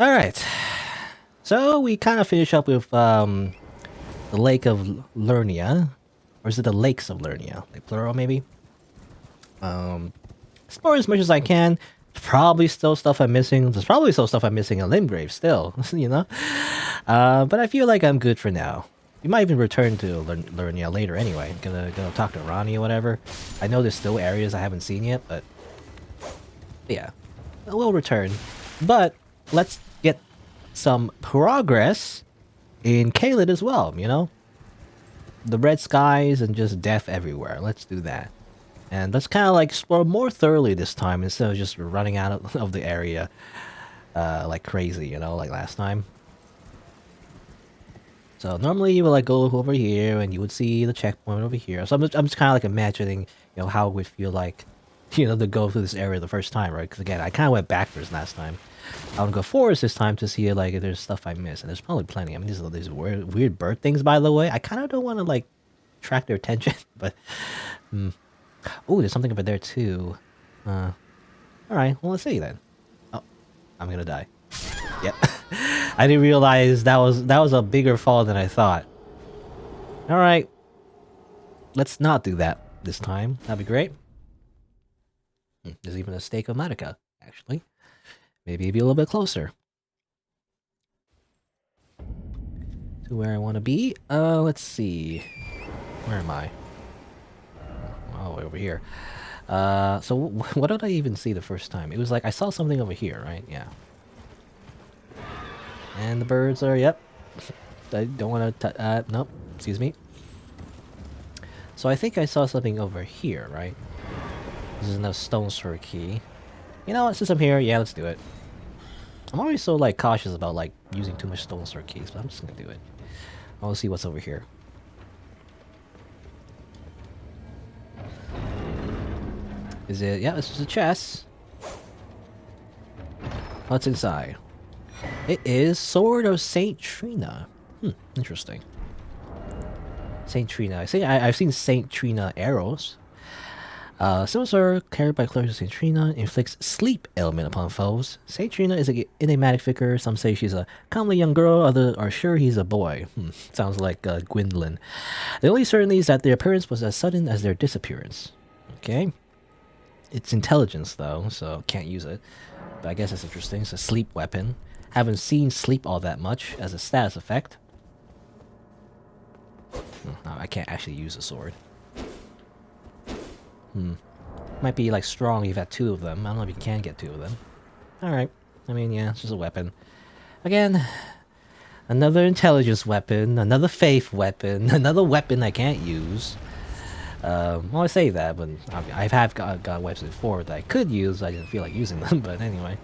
Alright. So we kind of finish up with the Lake of Lernia. Or is it the Lakes of Lernia? Like plural maybe? Explore as much as I can. Probably still stuff I'm missing. There's probably still stuff I'm missing in Limgrave still, you know? But I feel like I'm good for now. We might even return to Lernia later anyway. Gonna talk to Ronnie or whatever. I know there's still areas I haven't seen yet, but yeah, we'll return. But let's get some progress in Caelid as well, you know? The red skies and just death everywhere. Let's do that. And let's kind of like explore more thoroughly this time instead of just running out of the area like crazy, you know, like last time. So normally you would like go over here and you would see the checkpoint over here. So I'm just kind of like imagining, you know, how it would feel like, you know, to go through this area the first time, right? Because again, I kind of went backwards last time. I want to go forwards this time to see like if there's stuff I missed, and there's probably plenty. I mean, these weird bird things, by the way. I kind of don't want to like attract their attention, but oh, there's something over there too. All right, well let's see then. Oh, I'm gonna die. Yep. I didn't realize that was a bigger fall than I thought. All right, let's not do that this time. That'd be great. There's even a stake of Marika, actually. Maybe be a little bit closer to where I want to be. Let's see. Where am I? Oh, over here. So what did I even see the first time? It was like I saw something over here, right? Yeah. And the birds are, yep. I don't want to, nope. Excuse me. So I think I saw something over here, right? This is another stone sword key. You know what? Since I'm here, yeah, let's do it. I'm always so like cautious about like using too much stone sword keys, but I'm just gonna do it. I want to see what's over here. Is it? Yeah, this is a chest. What's inside? It is Sword of Saint Trina. Interesting. Saint Trina. I've seen Saint Trina arrows. Symbols are carried by clerics of Saint Trina, inflicts sleep ailment upon foes. Saint Trina is an enigmatic figure. Some say she's a comely young girl, others are sure he's a boy. Sounds like Gwendolyn. The only certainty is that their appearance was as sudden as their disappearance. Okay. It's intelligence though, so can't use it. But I guess it's interesting. It's a sleep weapon. Haven't seen sleep all that much as a status effect. No, I can't actually use a sword. Might be like strong if you have two of them. I don't know if you can get two of them. Alright. I mean, yeah, it's just a weapon. Again, another intelligence weapon, another faith weapon, another weapon I can't use. Well, I say that, but I have got weapons before that I could use. I didn't feel like using them, but anyway.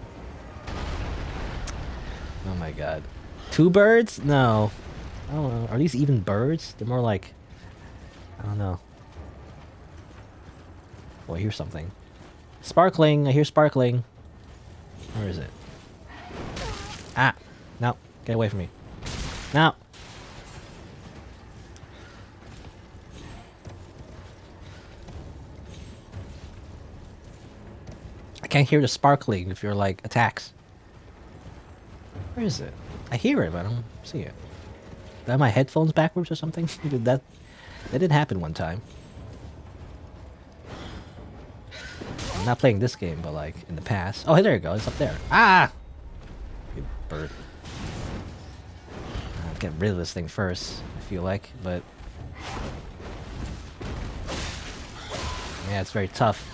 Oh my god. Two birds? No. I don't know. Are these even birds? They're more like... I don't know. Oh, I hear something. Sparkling! I hear sparkling. Where is it? Ah! No. Get away from me. No! I can't hear the sparkling if you're like attacks. Where is it? I hear it, but I don't see it. Did I have my headphones backwards or something? that did happen one time. I'm not playing this game, but like in the past. Oh, there you go. It's up there. Ah! You bird. I'll get rid of this thing first, I feel like, but... yeah, it's very tough.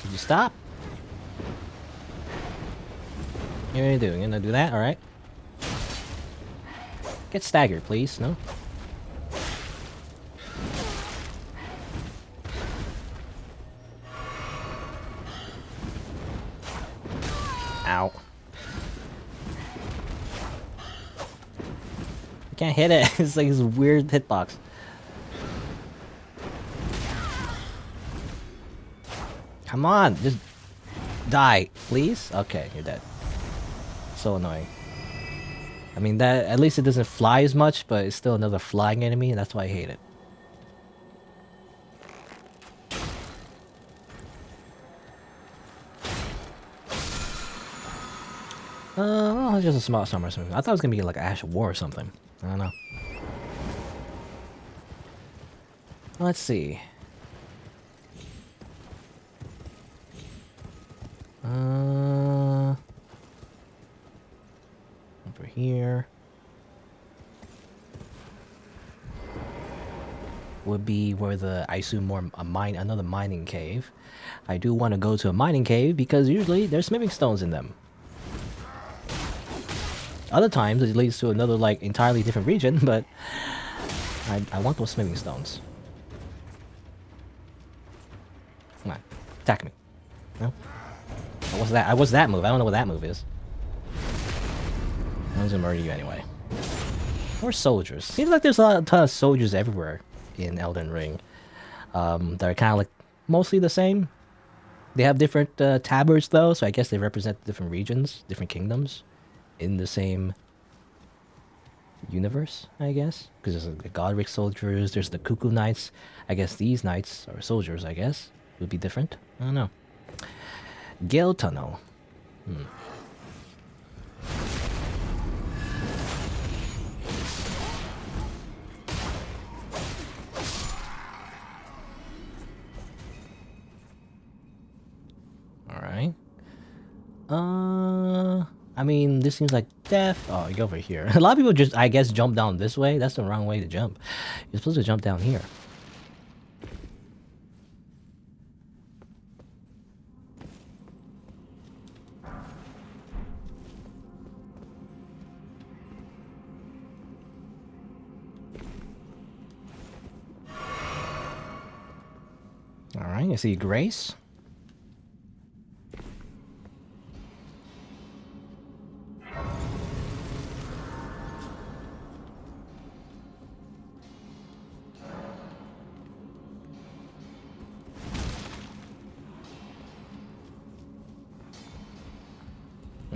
Could you stop? What are you doing? You gonna do that? Alright. Get staggered, please. No? Ow. I can't hit it. It's like this weird hitbox. Come on, just die, please. Okay, you're dead. So annoying. I mean, that at least it doesn't fly as much, but it's still another flying enemy, and that's why I hate it. Oh, it's just a small summer. I thought it was gonna be like Ash War or something. I don't know. Let's see. Over here would be where I assume another mining cave. I do want to go to a mining cave because usually there's smithing stones in them. Other times it leads to another like entirely different region, but I want those smithing stones. Come on, attack me. No? What's that? What's that move? I don't know what that move is. I'm gonna murder you anyway. More soldiers. Seems like there's a ton of soldiers everywhere in Elden Ring. They're kind of like mostly the same. They have different tabards though, so I guess they represent different regions, different kingdoms in the same universe, I guess. Because there's the Godric soldiers, there's the Cuckoo Knights. I guess these knights, or soldiers, I guess, would be different. I don't know. Gale Tunnel. Alright. I mean, this seems like death. Oh, you go over here. A lot of people just, I guess, jump down this way. That's the wrong way to jump. You're supposed to jump down here. Alright, I see Grace.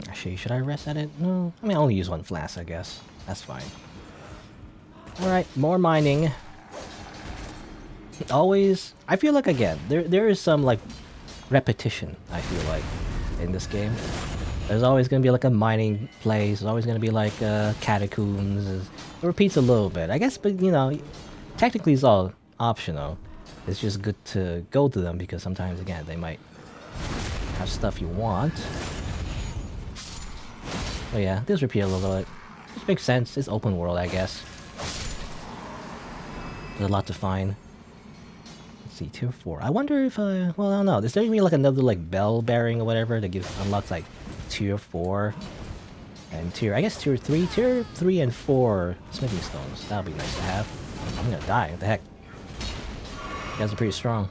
Actually, should I rest at it? No, I mean, I only use one flask, I guess. That's fine. Alright, more mining. Always, I feel like, again, there is some, like, repetition, I feel like, in this game. There's always going to be, like, a mining place. There's always going to be, like, catacombs. It repeats a little bit. I guess, but, you know, technically it's all optional. It's just good to go to them because sometimes, again, they might have stuff you want. But yeah, this repeat a little bit. Which makes sense. It's open world, I guess. There's a lot to find. Let's see, tier 4. I wonder if, well, I don't know. Is there gonna be like another like bell bearing or whatever that unlocks like tier 4 and I guess tier 3? Tier 3 and 4 smithing stones. That would be nice to have. I'm gonna die. What the heck? You guys are pretty strong.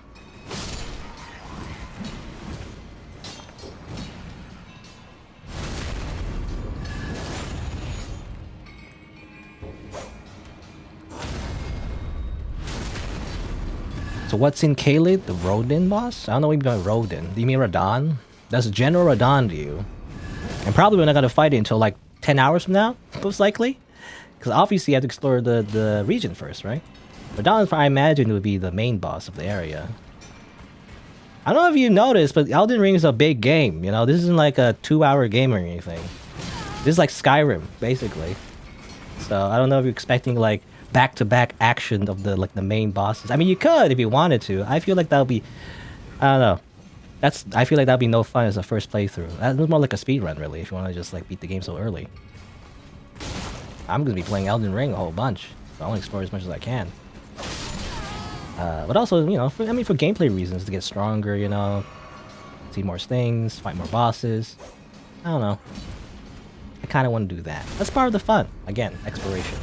So what's in Kaled? The Rodin boss? I don't know what you mean by Rodin. Do you mean Radon? That's General Radon to you. And probably we're not gonna fight it until like 10 hours from now, most likely. Because obviously you have to explore the region first, right? Radon, I imagine, would be the main boss of the area. I don't know if you noticed, but Elden Ring is a big game, you know? This isn't like a 2-hour game or anything. This is like Skyrim, basically. So I don't know if you're expecting like back-to-back action of the main bosses. I mean, you could if you wanted to. I feel like that would be, I don't know. I feel like that'd be no fun as a first playthrough. That's more like a speedrun, really, if you want to just like beat the game so early. I'm gonna be playing Elden Ring a whole bunch, so I want to explore as much as I can. But also, you know, for gameplay reasons, to get stronger, you know, see more things, fight more bosses. I don't know. I kind of want to do that. That's part of the fun. Again, exploration.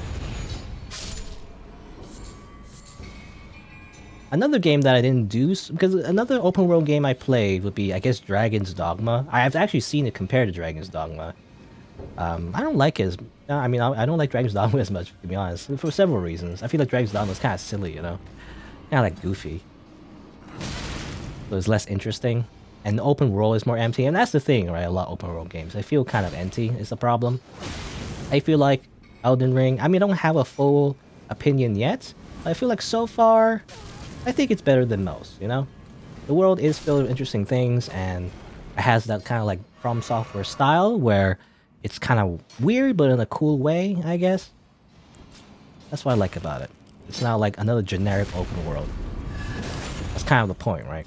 Another game that I didn't do, because another open world game I played would be, I guess, Dragon's Dogma. I've actually seen it compared to Dragon's Dogma. I don't like it as, I mean, I don't like Dragon's Dogma as much, to be honest, for several reasons. I feel like Dragon's Dogma is kind of silly, you know? Kind of like goofy. So it's less interesting. And the open world is more empty, and that's the thing, right? A lot of open world games, they feel kind of empty, is the problem. I feel like Elden Ring, I mean, I don't have a full opinion yet, but I feel like so far, I think it's better than most, you know? The world is filled with interesting things, and it has that kind of like From Software style, where it's kind of weird, but in a cool way, I guess. That's what I like about it. It's not like another generic open world. That's kind of the point, right?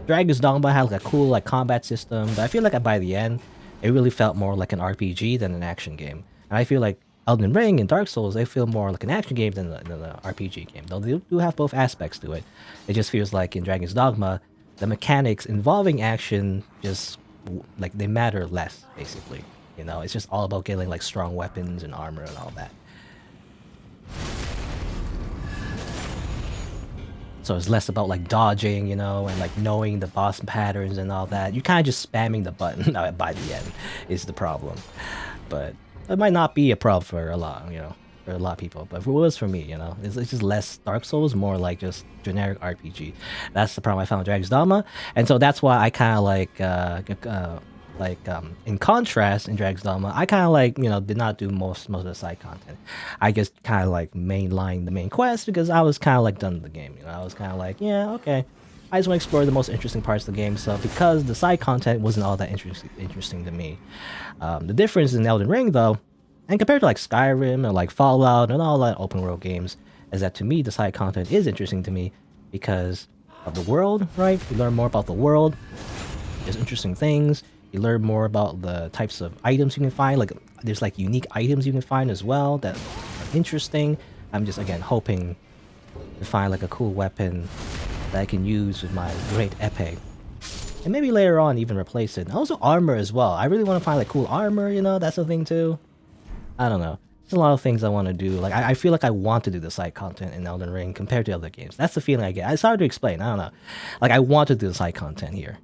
Dragon's Dogma has like a cool like combat system, but I feel like by the end, it really felt more like an RPG than an action game. And I feel like Elden Ring and Dark Souls, they feel more like an action game than an RPG game. Though they do have both aspects to it. It just feels like in Dragon's Dogma, the mechanics involving action just like they matter less, basically. You know, it's just all about getting like strong weapons and armor and all that. So it's less about like dodging, you know, and like knowing the boss patterns and all that. You're kind of just spamming the button by the end is the problem. But it might not be a problem for a lot, you know, for a lot of people. But if it was for me, you know, it's just less Dark Souls, more like just generic RPG. That's the problem I found with Dragon's Dogma. And so that's why I kind of in contrast in Dragon's Dogma, I kind of like, you know, did not do most of the side content. I just kind of like mainline the main quest because I was kind of like done with the game. You know, I was kind of like, yeah, okay. I just want to explore the most interesting parts of the game. So because the side content wasn't all that interesting to me, the difference in Elden Ring though, and compared to like Skyrim or like Fallout and all that open world games, is that to me the side content is interesting to me because of the world, right? You learn more about the world. There's interesting things. You learn more about the types of items you can find. Like there's like unique items you can find as well that are interesting. I'm just again hoping to find like a cool weapon that I can use with my great epee. And maybe later on even replace it. And also armor as well. I really want to find like cool armor, you know, that's a thing too. I don't know. There's a lot of things I want to do. Like I feel like I want to do the side content in Elden Ring compared to other games. That's the feeling I get. It's hard to explain. I don't know. Like I want to do the side content here.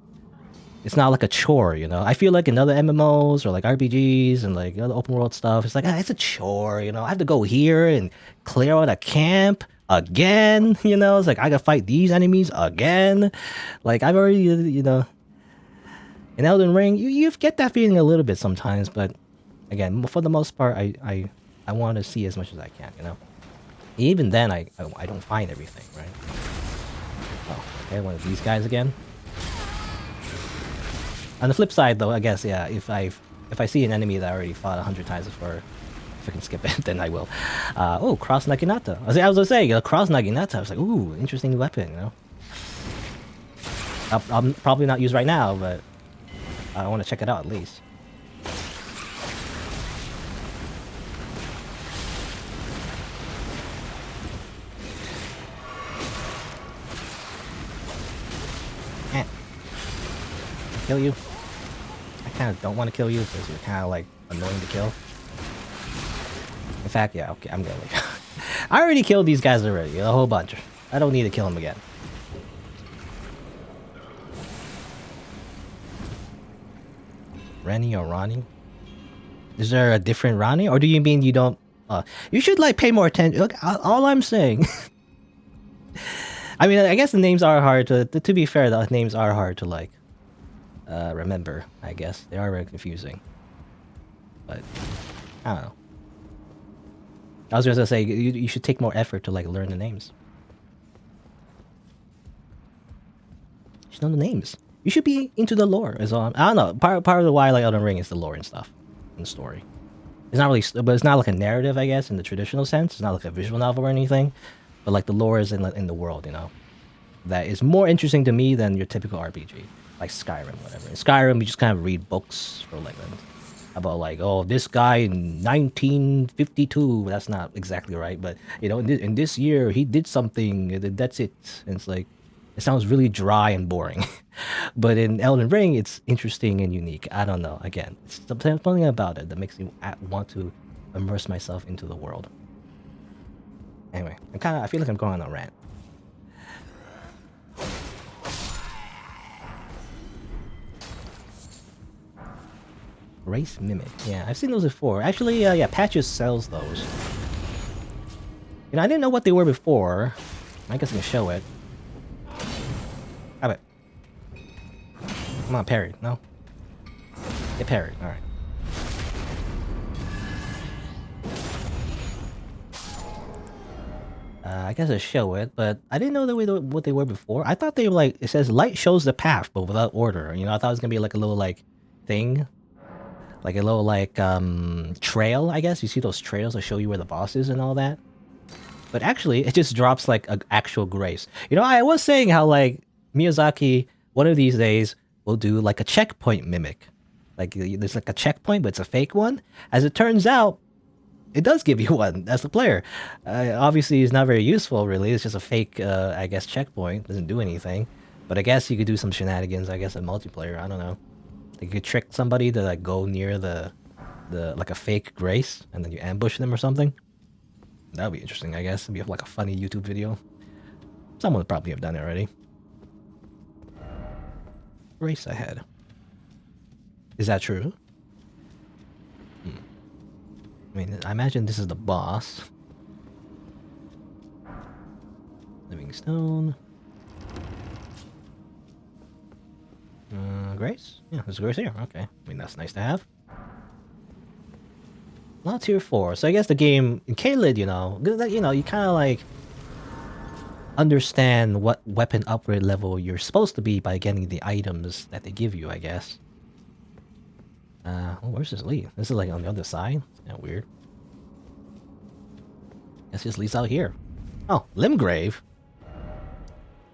It's not like a chore, you know. I feel like in other MMOs or like RPGs and like other open world stuff, it's like it's a chore, you know. I have to go here and clear out a camp again, you know. It's like I gotta fight these enemies again. Like I've already, you know. In Elden Ring, you get that feeling a little bit sometimes, but again, for the most part, I want to see as much as I can, you know. Even then, I don't find everything, right? Oh, okay, one of these guys again. On the flip side, though, I guess, yeah, if I see an enemy that I already fought 100 times before, if I can skip it, then I will. Oh, Cross Naginata. I was gonna say, Cross Naginata. I was like, ooh, interesting weapon, you know. I'll probably not use right now, but I want to check it out at least. Kill you. I kind of don't want to kill you because you're kind of like annoying to kill. In fact, yeah, okay, I'm gonna leave. I already killed these guys already, a whole bunch. I don't need to kill them again. Rennie or Ronnie? Is there a different Ronnie, or do you mean you don't? You should like pay more attention. Look, all I'm saying. I mean, I guess the names are hard to. To be fair, the names are hard to like. Remember, I guess. They are very confusing. But, I don't know. I was just gonna say, you should take more effort to, like, learn the names. You should know the names. You should be into the lore, is all. I don't know. Part of the why I like Elden Ring is the lore and stuff. And the story. It's not really, but it's not like a narrative, I guess, in the traditional sense. It's not like a visual novel or anything. But, like, the lore is in the world, you know. That is more interesting to me than your typical RPG. Like Skyrim, whatever. In Skyrim, you just kind of read books for like about like, oh, this guy in 1952. That's not exactly right, but you know, in this year he did something. That's it. And it's like it sounds really dry and boring. But in Elden Ring, it's interesting and unique. I don't know. Again, it's something about it that makes me want to immerse myself into the world. Anyway, I feel like I'm going on a rant. Race Mimic. Yeah, I've seen those before. Actually, yeah, Patches sells those. You know, I didn't know what they were before. I guess I can show it. Have it. Come on, parry. No? Get parried. Alright. I guess I show it, but I didn't know what they were before. I thought they were like, it says light shows the path, but without order. You know, I thought it was gonna be like a little like thing. like a little like trail, I guess. You see those trails that show you where the boss is and all that. But actually, it just drops like an actual grace. You know, I was saying how like Miyazaki one of these days will do like a checkpoint mimic. Like there's like a checkpoint, but it's a fake one. As it turns out, it does give you one as a player. Obviously, it's not very useful, really. It's just a fake, I guess, checkpoint. Doesn't do anything. But I guess you could do some shenanigans, I guess, in multiplayer. I don't know. You could trick somebody to like go near the like a fake grace, and then you ambush them or something. That would be interesting, I guess. It'd be like a funny YouTube video. Someone would probably have done it already. Grace ahead. Is that true? I mean, I imagine this is the boss. Living stone. Grace? Yeah, there's Grace here. Okay. I mean, that's nice to have. Not tier 4. So I guess the game in Kaled, you know, you kind of like understand what weapon upgrade level you're supposed to be by getting the items that they give you, I guess. Oh, where's this lead? This is like on the other side. Yeah, weird. Guess this leads out here. Oh, Limgrave.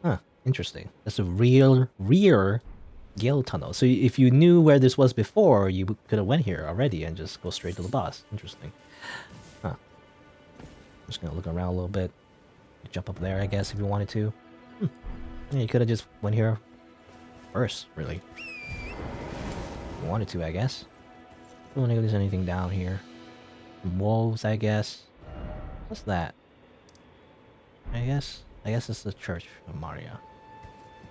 Huh, interesting. That's a rear Gale tunnel. So if you knew where this was before, you could have went here already and just go straight to the boss. Interesting. Huh. Just gonna look around a little bit. Jump up there, I guess, if you wanted to. Yeah, you could have just went here first, really. If you wanted to, I guess. I don't know if there's anything down here. Wolves, I guess. What's that? I guess it's the church of Maria.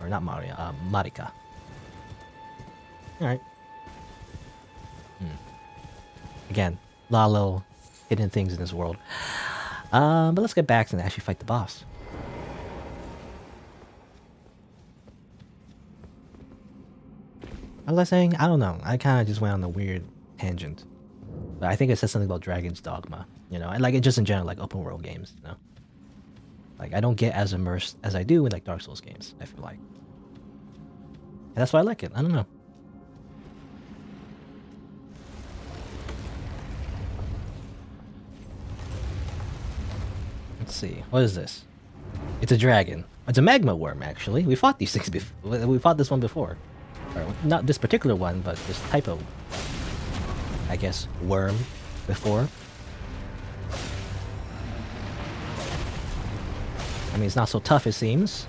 Or not Maria, Marika. Alright. Again, a lot of little hidden things in this world. But let's get back and actually fight the boss. What was I saying? I don't know. I kind of just went on a weird tangent. But I think it says something about Dragon's Dogma. You know, like it just in general, like open world games. You know, like I don't get as immersed as I do in like Dark Souls games. I feel like, and that's why I like it. I don't know. Let's see. What is this? It's a dragon. It's a Magma Worm, actually. We fought these things before. We fought this one before. Or not this particular one, but this type of, I guess, worm before. I mean, it's not so tough, it seems.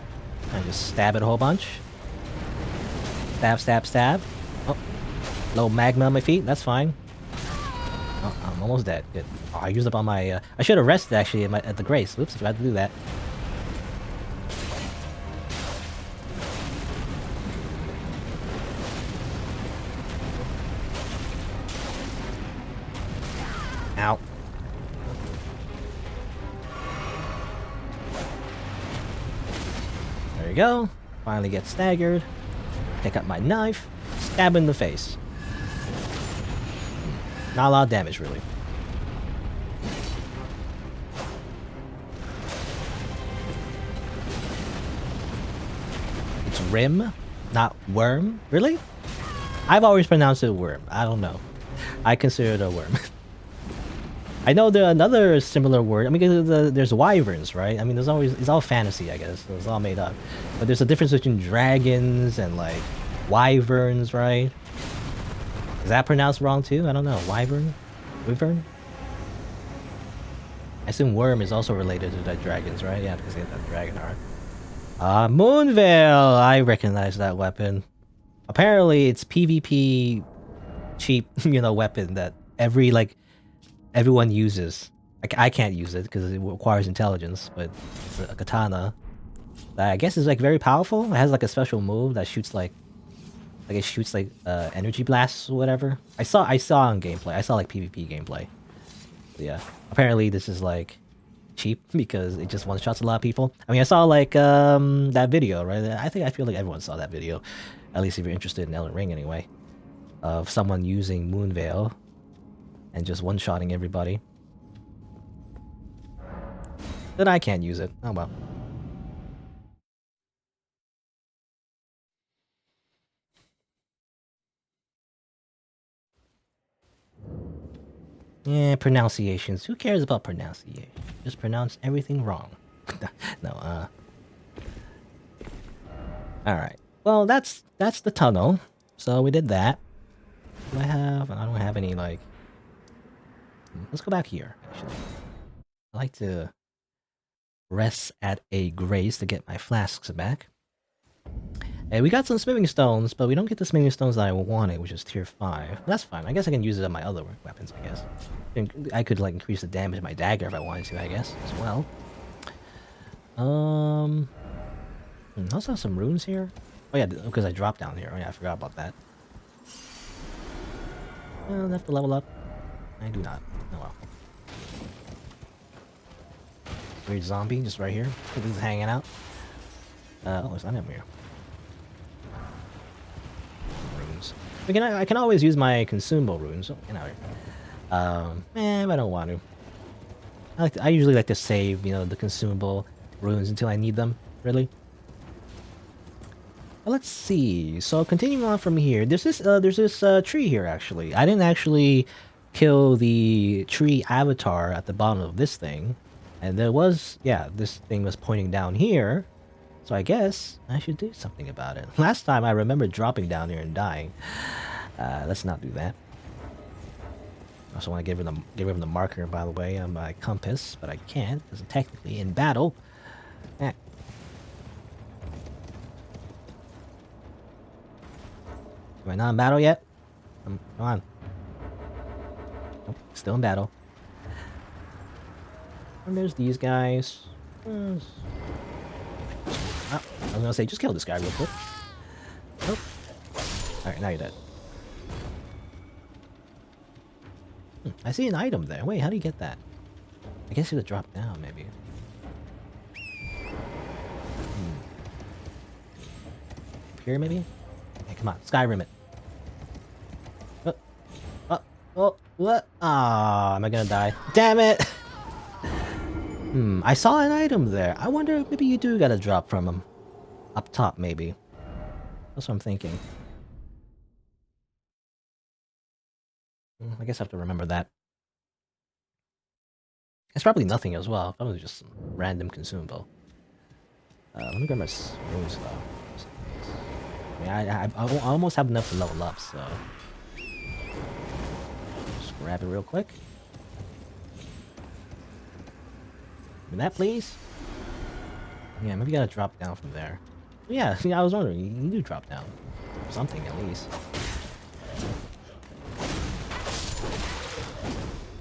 I just stab it a whole bunch. Stab, stab, stab. Oh, low magma on my feet. That's fine. Oh, I'm almost dead. Good. Oh, I used up all my... I should have rested, actually, at the Grace. Oops, I forgot to do that. Ow. There you go. Finally get staggered. Pick up my knife. Stab in the face. Not a lot of damage, really. It's Rim, not Worm. Really? I've always pronounced it Worm. I don't know. I consider it a worm. I know there's another similar word. I mean, there's wyverns, right? I mean, there's always... It's all fantasy, I guess. So it's all made up. But there's a difference between dragons and, like, wyverns, right? Is that pronounced wrong, too? I don't know. Wyvern? Wyvern? I assume worm is also related to the dragons, right? Yeah, because they have that dragon art. Moonveil! I recognize that weapon. Apparently, it's PvP cheap, you know, weapon that everyone uses. I can't use it because it requires intelligence, but it's a katana that I guess is like very powerful. It has like a special move that shoots like it shoots like energy blasts or whatever. I saw on gameplay. I saw like PvP gameplay. But yeah, apparently this is like cheap because it just one shots a lot of people. I mean, I saw like that video, right? I feel like everyone saw that video, at least if you're interested in Elden Ring anyway, of someone using Moonveil and just one-shotting everybody. Then I can't use it. Oh well. Yeah, pronunciations. Who cares about pronunciation? Just pronounce everything wrong. No, Alright. Well, that's the tunnel. So we did that. Do I have... I don't have any, like... Let's go back here, actually. I like to rest at a grace to get my flasks back. Hey, we got some smithing stones, but we don't get the smithing stones that I wanted, which is tier 5. That's fine. I guess I can use it on my other weapons, I guess. I could, like, increase the damage of my dagger if I wanted to, I guess, as well. I also have some runes here. Oh yeah, because I dropped down here. Oh yeah, I forgot about that. I have to level up. I do not. Oh well. Weird zombie just right here. This is hanging out. Oh, it's not him here. Runes. I can always use my consumable runes. Oh, get out here. I don't want to. I usually like to save, you know, the consumable runes until I need them. Really. Well, let's see. So continuing on from here, there's this tree here actually. I didn't actually kill the tree avatar at the bottom of this thing, and there was, yeah, this thing was pointing down here. So I guess I should do something about it. Last time I remember dropping down here and dying. Let's not do that. I also want to get rid of the marker, by the way, on my compass, but I can't because I'm technically in battle. Am I not in battle yet? Come on. Nope, still in battle. And there's these guys. Oh, I was gonna say, just kill this guy real quick. Nope. Alright, now you're dead. I see an item there. Wait, how do you get that? I guess you would drop down, maybe. Here, maybe? Hey, come on, Skyrim it. Oh, what? Ah, am I gonna die? Damn it! I saw an item there. I wonder if maybe you do gotta drop from him. Up top, maybe. That's what I'm thinking. I guess I have to remember that. It's probably nothing as well. Probably just some random consumable. Let me grab my runes though. I almost have enough to level up, so... Just grab it real quick. Give me that, please. Yeah, maybe you gotta drop down from there. Yeah, see, I was wondering, you do drop down. Something, at least.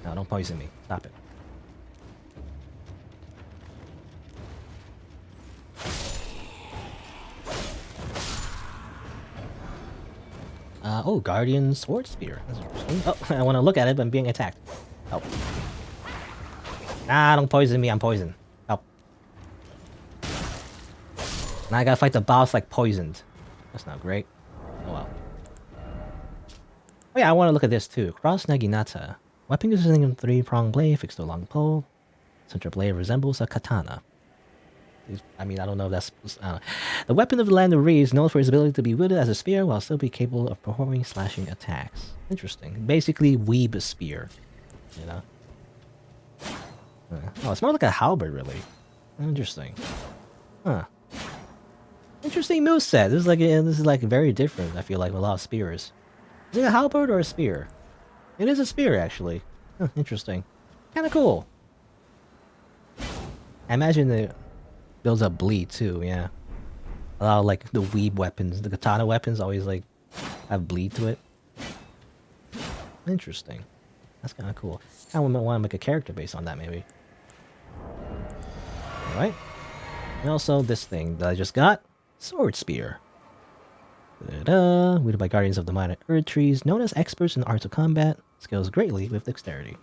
No, don't poison me. Stop it. Oh, Guardian Sword Spear. That's interesting. Oh, I want to look at it, but I'm being attacked. Help. Nah, don't poison me. I'm poisoned. Help. Now I gotta fight the boss like poisoned. That's not great. Oh well. Oh yeah, I want to look at this too. Cross Naginata. Weapon using a 3-pronged blade fixed to a long pole. Center blade resembles a katana. I mean, I don't know if that's... The weapon of the Land of Reeds, known for its ability to be wielded as a spear while still be capable of performing slashing attacks. Interesting. Basically, weeb spear. You know? Oh, it's more like a halberd, really. Interesting. Huh. Interesting moveset. This is like very different, I feel like, with a lot of spears. Is it a halberd or a spear? It is a spear, actually. Huh, interesting. Kinda cool. I imagine it builds up bleed too, yeah. A lot of like the weeb weapons, the katana weapons always like have bleed to it. Interesting. That's kind of cool. I want to make a character based on that, maybe. Alright. And also this thing that I just got. Sword Spear. Wielded by guardians of the mine at Erdtrees, known as experts in the arts of combat, scales greatly with dexterity.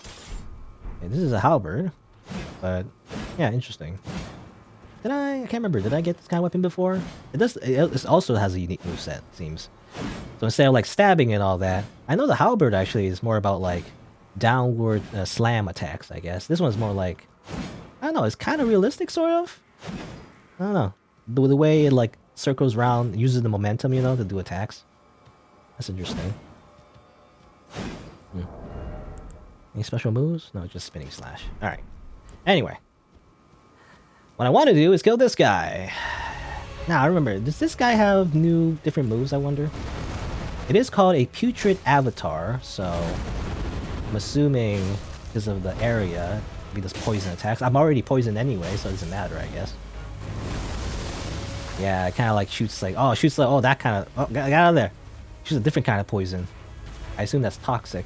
Okay, this is a halberd, but yeah, interesting. I can't remember. Did I get this kind of weapon before? It also has a unique moveset, it seems. So instead of like stabbing and all that, I know the halberd actually is more about like downward slam attacks, I guess. This one's more like, I don't know, it's kind of realistic, sort of. I don't know. The way it like circles around, uses the momentum, you know, to do attacks. That's interesting. Any special moves? No, just spinning slash. Alright. Anyway. What I want to do is kill this guy. Now, I remember, does this guy have new, different moves, I wonder? It is called a Putrid Avatar, so I'm assuming because of the area, maybe this poison attacks. I'm already poisoned anyway, so it doesn't matter, I guess. Yeah, it kind of like shoots like, oh, shoots like, oh, that kind of, oh, get out of there. Shoots a different kind of poison. I assume that's toxic.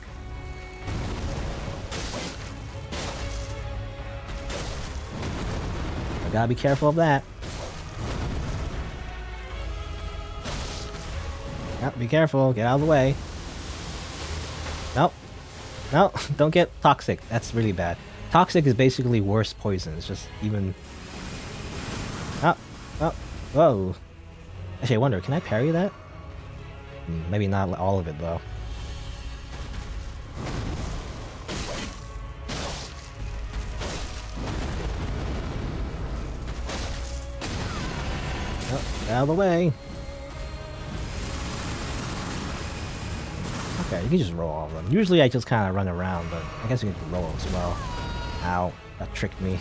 I gotta be careful of that. Yep, be careful, get out of the way. Nope. No, don't get toxic. That's really bad. Toxic is basically worse poison. It's just even... Oh, oh, whoa. Actually, I wonder, can I parry that? Maybe not all of it, though. Oh, get out of the way. Okay, you can just roll all of them. Usually I just kind of run around, but I guess you can roll as well. Ow, that tricked me.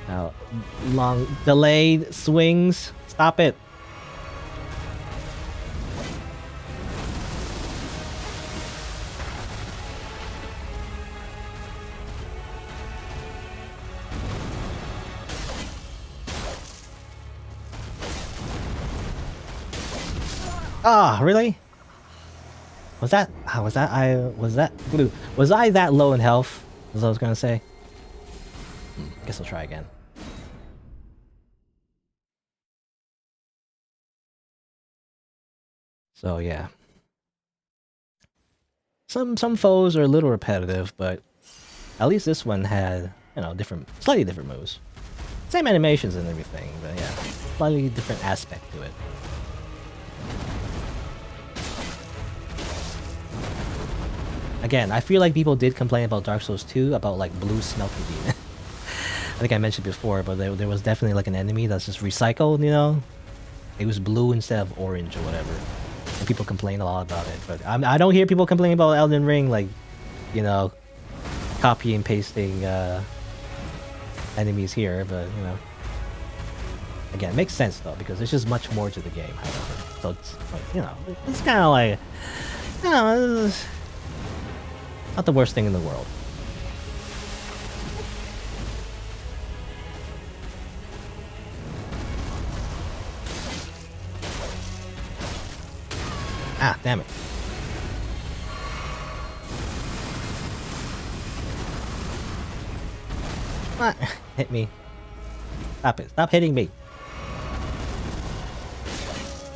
Now, long delayed swings. Stop it. Ah, really? Was that that low in health? Was what I was gonna say. Guess I'll try again. So yeah. Some foes are a little repetitive, but at least this one had, you know, slightly different moves. Same animations and everything, but yeah, slightly different aspect to it. Again, I feel like people did complain about Dark Souls 2 about like blue smelter demon. I think I mentioned before, but there was definitely like an enemy that's just recycled, you know? It was blue instead of orange or whatever. And people complain a lot about it, but I don't hear people complaining about Elden Ring, like, you know, copy and pasting enemies here, but, you know. Again, it makes sense though, because there's just much more to the game, however. So it's, like, you know, it's kind of like, you know, it's not the worst thing in the world. Ah, damn it. Ah, hit me. Stop it. Stop hitting me.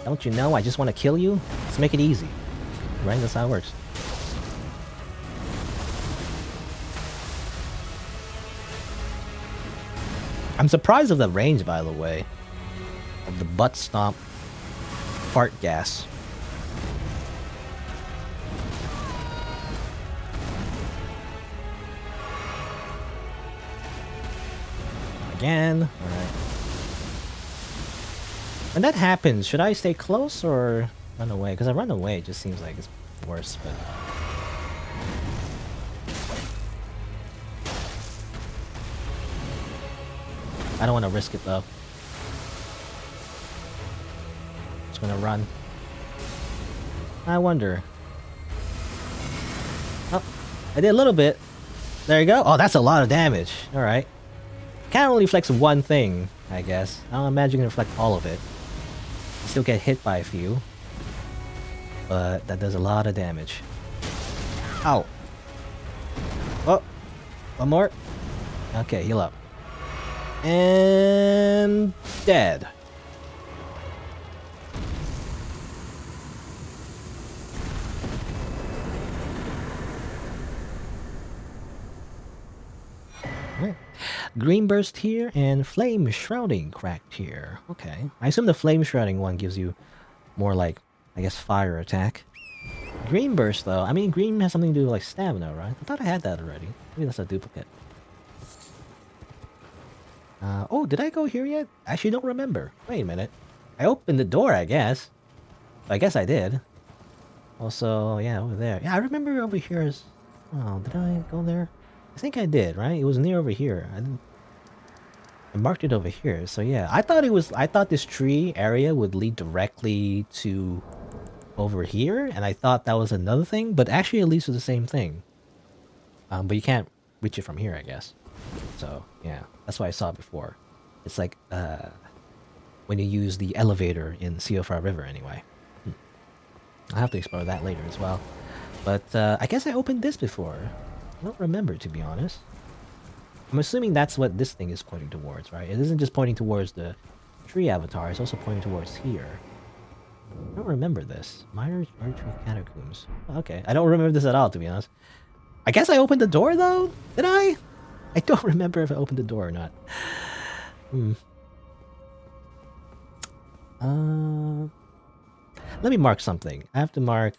Don't you know I just want to kill you? Let's make it easy. Right? That's how it works. I'm surprised of the range, by the way. Of the butt stomp fart gas. Again. Alright. When that happens, should I stay close or run away? Because I run away, it just seems like it's worse, but... I don't want to risk it though. Just gonna run. I wonder. Oh, I did a little bit. There you go. Oh, that's a lot of damage. Alright. Can't only flex one thing, I guess. I don't imagine you can reflect all of it. You still get hit by a few. But that does a lot of damage. Ow. Oh. One more. Okay, heal up. And... dead. Right. Green burst here and flame shrouding cracked here. Okay. I assume the flame shrouding one gives you more like, I guess, fire attack. Green burst though, I mean green has something to do with like stamina, right? I thought I had that already. Maybe that's a duplicate. Oh, did I go here yet? I actually don't remember. Wait a minute. I opened the door, I guess. I guess I did. Also, yeah, over there. Yeah, I remember over here is... Oh, did I go there? I think I did, right? It was near over here. I marked it over here. So yeah, I thought this tree area would lead directly to over here, and I thought that was another thing, but actually it leads to the same thing. But you can't reach it from here, I guess. So yeah, that's why I saw it before. It's like when you use the elevator in Sea of Fire River anyway. I'll have to explore that later as well. But I guess I opened this before. I don't remember, to be honest. I'm assuming that's what this thing is pointing towards, right? It isn't just pointing towards the tree avatar, it's also pointing towards here. I don't remember this. Minor Erdtree catacombs. Okay, I don't remember this at all, to be honest. I guess I opened the door, though? Did I? I don't remember if I opened the door or not. Let me mark something. I have to mark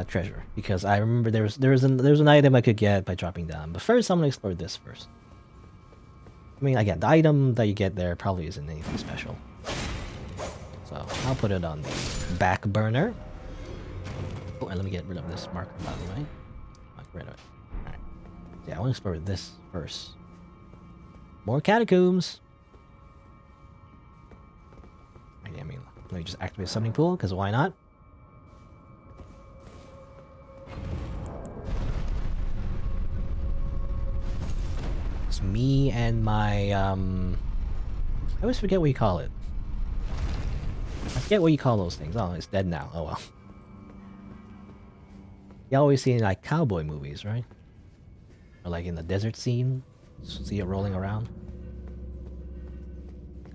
treasure, because I remember there was an item I could get by dropping down. But first, I'm gonna explore this first. I mean, again, the item that you get there probably isn't anything special, so I'll put it on the back burner. Oh, and let me get rid of this marker, by the way. Get rid of it. All right. Yeah, I want to explore this first. More catacombs. I mean, let me just activate summoning pool, because why not? It's me and my, I always forget what you call it. I forget what you call those things. Oh, it's dead now. Oh well. You always see in like cowboy movies, right? Or like in the desert scene, see it rolling around.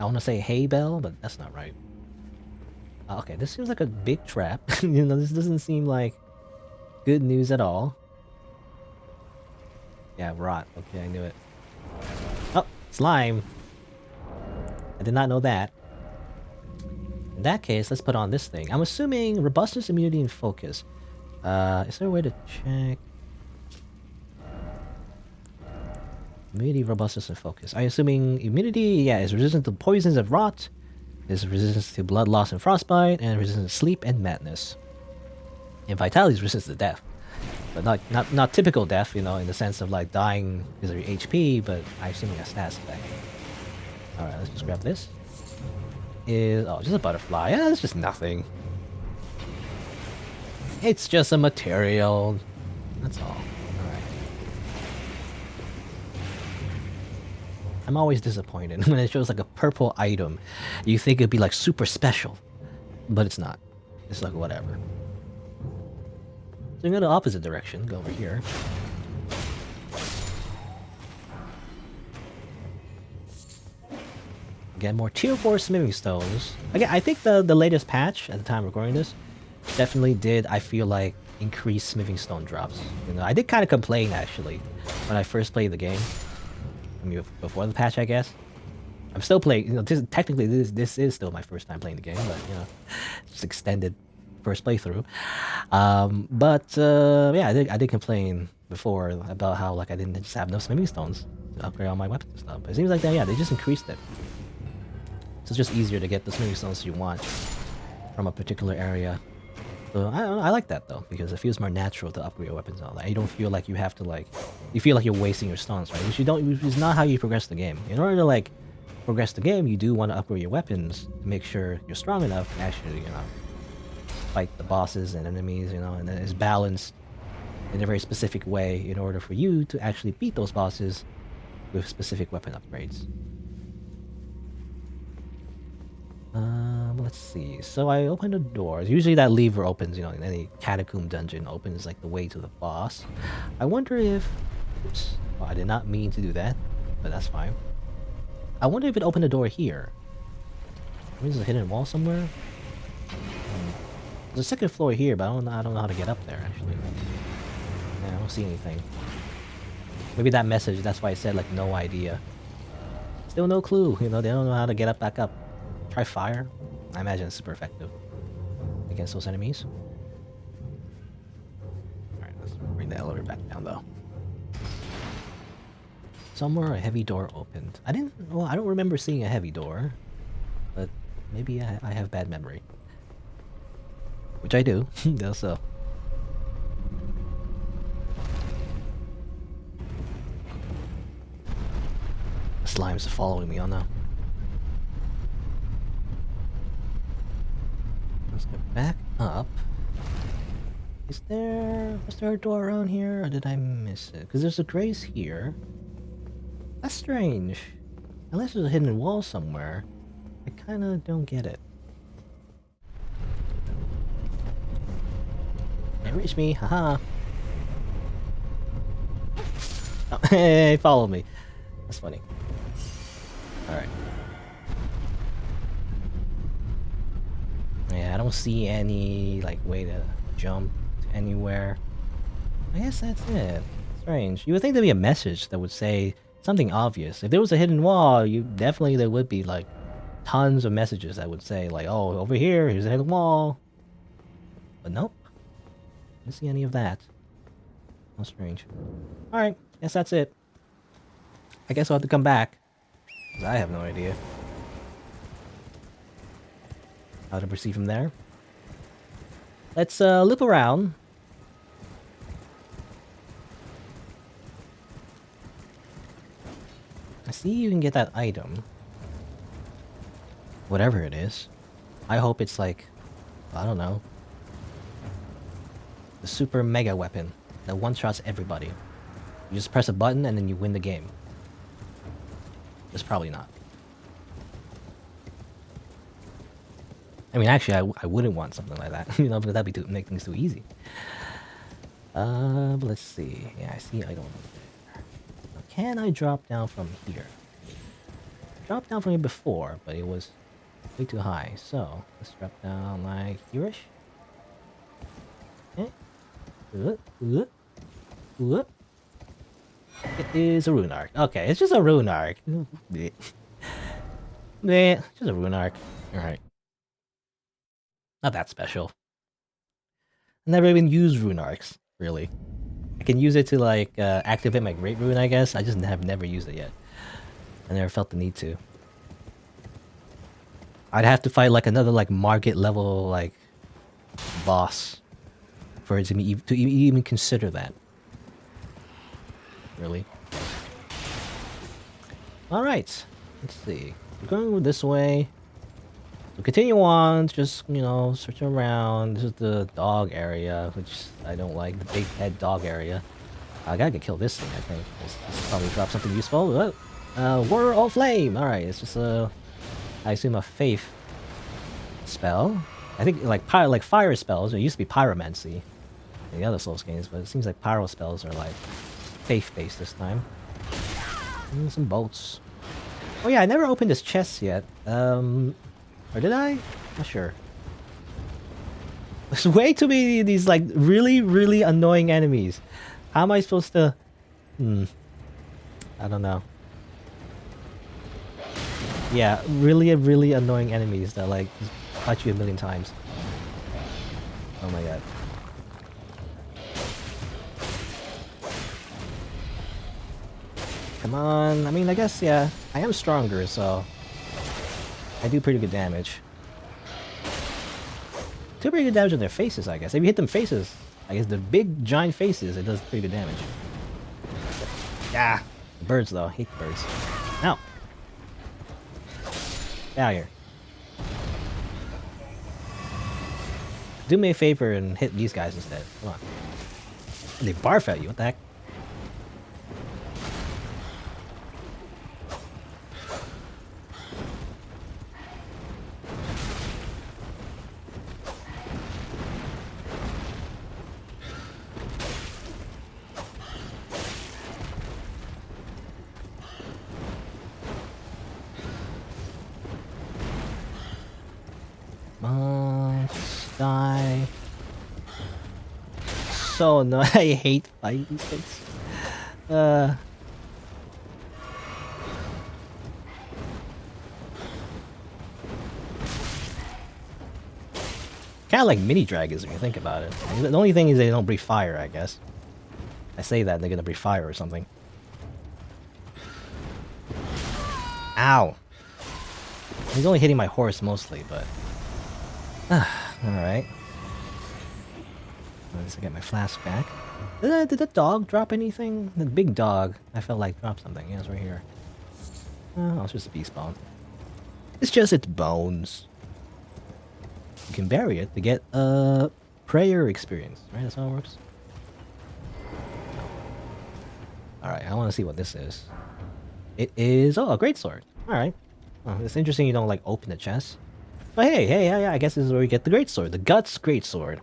I want to say hay bell, but that's not right. Okay, this seems like a big trap. You know, this doesn't seem like good news at all. Yeah, rot. Okay, I knew it. Oh, slime. I did not know that. In that case, let's put on this thing. I'm assuming robustness, immunity, and focus. Is there a way to check? Immunity, robustness, and focus. I'm assuming immunity, yeah, is resistant to poisons and rot, is resistant to blood loss and frostbite, and resistant to sleep and madness. And vitality is resistant to death. But not typical death, you know, in the sense of like dying because of your HP, but I'm assuming a status effect. Alright, let's just grab this. Oh, just a butterfly. Yeah, it's just nothing. It's just a material. That's all. Alright. I'm always disappointed when it shows like a purple item. You think it'd be like super special, but it's not. It's like whatever. So you go the opposite direction, go over here. Get more tier 4 smithing stones. Again, I think the latest patch at the time of recording this definitely did, I feel like, increase smithing stone drops. You know, I did kind of complain actually when I first played the game. I mean, before the patch, I guess. I'm still playing, you know, technically this is still my first time playing the game, but you know, just extended first playthrough. Yeah, I did complain before about how like I didn't just have enough smithing stones to upgrade all my weapons and stuff. But it seems like they just increased it. So it's just easier to get the smithing stones you want from a particular area. So I like that though, because it feels more natural to upgrade your weapons and all that. You don't feel like you have to like, you feel like you're wasting your stones, right? Which is not how you progress the game. In order to like progress the game, you do want to upgrade your weapons to make sure you're strong enough to actually, you know, fight the bosses and enemies, you know, and then it's balanced in a very specific way in order for you to actually beat those bosses with specific weapon upgrades. Let's see. So I opened the doors. Usually that lever opens, you know, in any catacomb dungeon opens like the way to the boss. I wonder if... Oops. Well, I did not mean to do that, but that's fine. I wonder if it opened the door here. Maybe there's a hidden wall somewhere? There's a second floor here, but I don't know how to get up there, actually. Yeah, I don't see anything. Maybe that message, that's why I said, like, no idea. Still no clue, you know, they don't know how to get up back up. Try fire. I imagine it's super effective against those enemies. Alright, let's bring the elevator back down, though. Somewhere a heavy door opened. I don't remember seeing a heavy door. But maybe I have bad memory. Which I do, so. slimes are following me. Oh no. Let's get back up. Was there a door around here, or did I miss it? Because there's a grace here. That's strange. Unless there's a hidden wall somewhere. I kind of don't get it. Can't reach me, haha. Oh, hey, follow me. That's funny. Alright. Yeah, I don't see any, like, way to jump to anywhere. I guess that's it. Strange. You would think there'd be a message that would say something obvious. If there was a hidden wall, there would be, like, tons of messages that would say, like, oh, over here, here's a hidden wall. But nope. Didn't see any of that. How strange. Alright, guess that's it. I guess I'll have to come back. Because I have no idea how to proceed from there. Let's loop around. I see you can get that item. Whatever it is. I hope it's like, I don't know, the super mega weapon that one-shots everybody. You just press a button and then you win the game. It's probably not. I mean, actually, I wouldn't want something like that. You know, but that'd be make things too easy. But let's see. Yeah, I see item over there. Now, can I drop down from here? Dropped down from here before, but it was way too high. So let's drop down like here-ish. Okay. It is a rune arc. Okay, it's just a rune arc. Just a rune arc. Alright. Not that special. I never even used rune arcs, really. I can use it to like activate my great rune, I guess. I just have never used it yet. I never felt the need to. I'd have to fight like another like market level like boss for it to even consider that. Really. Alright. Let's see. We're going this way. We'll continue on, just, you know, search around. This is the dog area, which I don't like. The big head dog area. I gotta kill this thing, I think. This probably drop something useful. War of Flame! Alright, it's just a... I assume a faith spell. I think like fire spells, it used to be pyromancy in the other Souls games, but it seems like pyro spells are like faith-based this time. And some bolts. Oh yeah, I never opened this chest yet. Or did I? Not sure. There's way too many of these like really, really annoying enemies. How am I supposed to... I don't know. Yeah, really, really annoying enemies that like just fight you a million times. Oh my god. Come on. I mean, I guess, yeah, I am stronger, so I do pretty good damage. Do pretty good damage on their faces, I guess. If you hit them faces, I guess the big giant faces, it does pretty good damage. Yeah. Birds, though. I hate birds. No. Get out of here. Do me a favor and hit these guys instead. Come on. They barf at you. What the heck? Die. So no, I hate fighting these things. Kind of like mini dragons when you think about it. The only thing is they don't breathe fire, I guess. I say that they're gonna breathe fire or something. Ow! He's only hitting my horse mostly, but alright. Let's get my flask back. Did the dog drop anything? The big dog, I felt like dropped something. Yeah, it's right here. Oh, it's just a beast bone. It's just its bones. You can bury it to get a prayer experience, right? That's how it works. Alright, I want to see what this is. It is... Oh, a Greatsword. Alright. Oh, it's interesting you don't, like, open the chest. But hey, I guess this is where we get the Greatsword. The Guts Greatsword.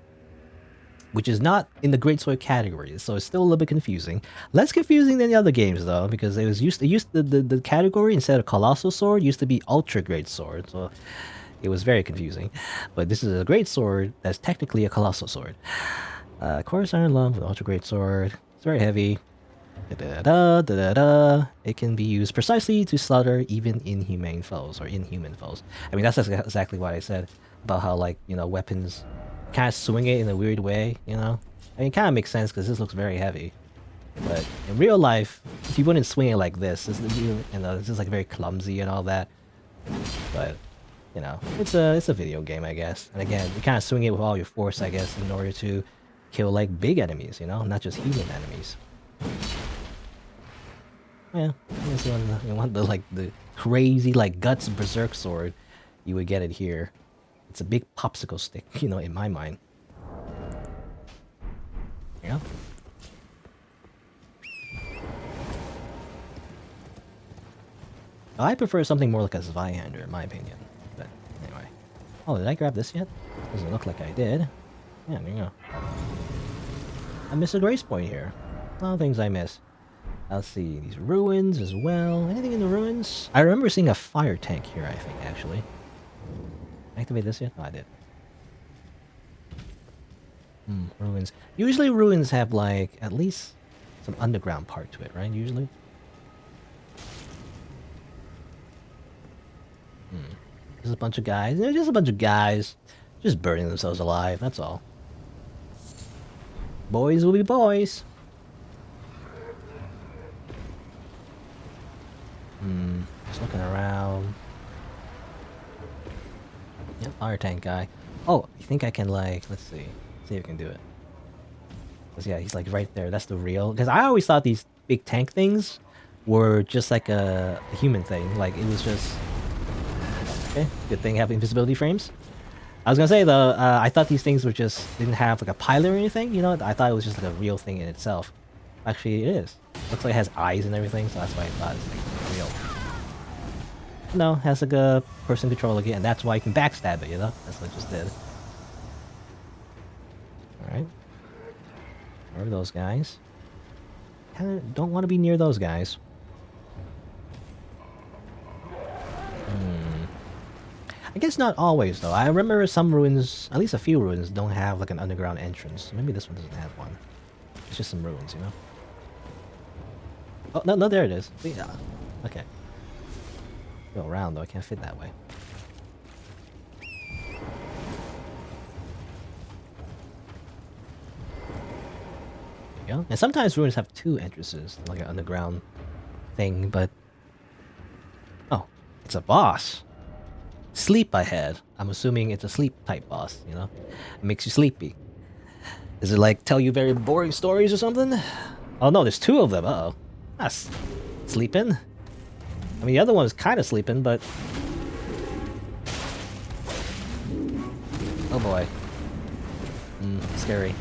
Which is not in the Greatsword category, so it's still a little bit confusing. Less confusing than the other games, though, because it was the category, instead of Colossal Sword, used to be Ultra Greatsword, so it was very confusing. But this is a Greatsword that's technically a Colossal Sword. Chorus Iron Lung with Ultra Greatsword. It's very heavy. It can be used precisely to slaughter even inhumane foes or inhuman foes. I mean, that's exactly what I said about how, like, you know, weapons kind of swing it in a weird way, you know? I mean, it kind of makes sense because this looks very heavy. But in real life, if you wouldn't swing it like this, you know, it's just like very clumsy and all that. But, you know, it's a video game, I guess. And again, you kind of swing it with all your force, I guess, in order to kill, like, big enemies, you know? Not just human enemies. Yeah, I guess you want the, like, the crazy, like, Guts Berserk Sword, you would get it here. It's a big popsicle stick, you know, in my mind. Yeah. I prefer something more like a Zweihander, in my opinion. But anyway. Oh, did I grab this yet? Doesn't look like I did. Yeah, there you go. I missed a grace point here. A lot of things I miss. Let's see, these ruins as well. Anything in the ruins? I remember seeing a fire tank here, I think, actually. Activate this yet? Oh, I did. Ruins. Usually ruins have, like, at least some underground part to it, right? Usually? Just a bunch of guys. They're just a bunch of guys just burning themselves alive, that's all. Boys will be boys. Just looking around. Yep, fire tank guy. Oh, I think I can, like, let's see. See if I can do it. Cause yeah, he's like right there. That's the real. Because I always thought these big tank things were just like a human thing. Like it was just. Okay, good thing having invisibility frames. I was gonna say though, I thought these things were just didn't have like a pilot or anything. You know, I thought it was just like a real thing in itself. Actually, it is. Looks like it has eyes and everything, so that's why I thought it's like real. No, it has like a person control again, and that's why you can backstab it. You know, that's what I just did. All right. Where are those guys? Kinda don't want to be near those guys. I guess not always though. I remember some ruins, at least a few ruins, don't have like an underground entrance. Maybe this one doesn't have one. It's just some ruins, you know. Oh no, there it is. Yeah. Okay. Go around though. I can't fit that way. There you go. And sometimes ruins have two entrances, like an underground thing, but oh, it's a boss. Sleep ahead. I'm assuming it's a sleep type boss, you know? It makes you sleepy. Does it like tell you very boring stories or something? Oh no, there's two of them. Uh-oh. That's sleeping. I mean, the other one is kind of sleeping, but... Oh boy. Scary.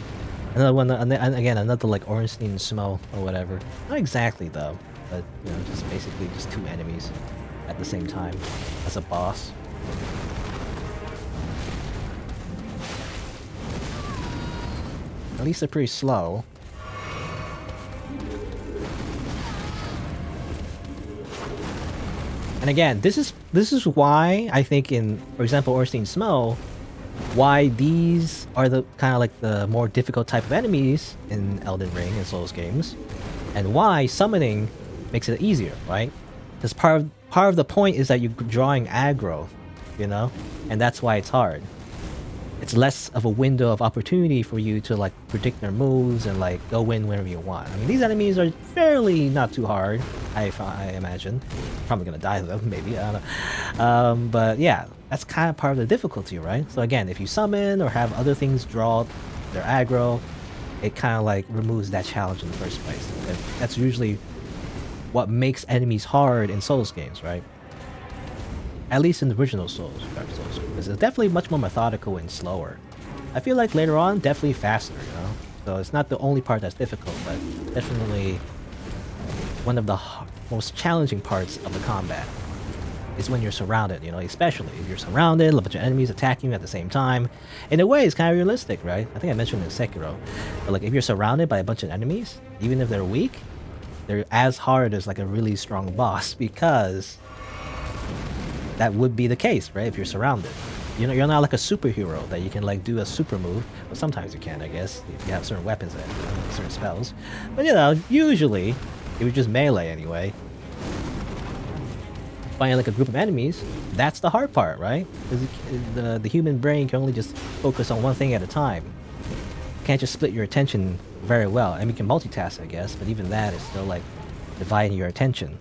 Another one, and again, another like Ornstein smell or whatever. Not exactly though, but you know, just basically just two enemies at the same time as a boss. At least they're pretty slow. And again, this is why I think in, for example, Ornstein Smell, why these are the kind of like the more difficult type of enemies in Elden Ring and Souls games, and why summoning makes it easier, right? Because part of the point is that you're drawing aggro, you know, and that's why it's hard. It's less of a window of opportunity for you to like predict their moves and like go in whenever you want. I mean, these enemies are fairly not too hard, I imagine. Probably gonna die though, maybe, I don't know. But yeah, that's kind of part of the difficulty, right? So again, if you summon or have other things draw their aggro, it kind of like removes that challenge in the first place. That's usually what makes enemies hard in Souls games, right? At least in the original Souls, Dark Souls, because it's definitely much more methodical and slower. I feel like later on, definitely faster, you know? So it's not the only part that's difficult, but definitely one of the most challenging parts of the combat is when you're surrounded, you know, especially if you're surrounded, a bunch of enemies attacking you at the same time. In a way, it's kind of realistic, right? I think I mentioned in Sekiro. But like, if you're surrounded by a bunch of enemies, even if they're weak, they're as hard as like a really strong boss, because that would be the case, right? If you're surrounded. You know, you're not like a superhero that you can like do a super move. Well, sometimes you can, I guess, if you have certain weapons and certain spells. But you know, usually, if you're just melee anyway, fighting like a group of enemies, that's the hard part, right? Because the human brain can only just focus on one thing at a time. You can't just split your attention very well. I mean, you can multitask, I guess, but even that is still like dividing your attention.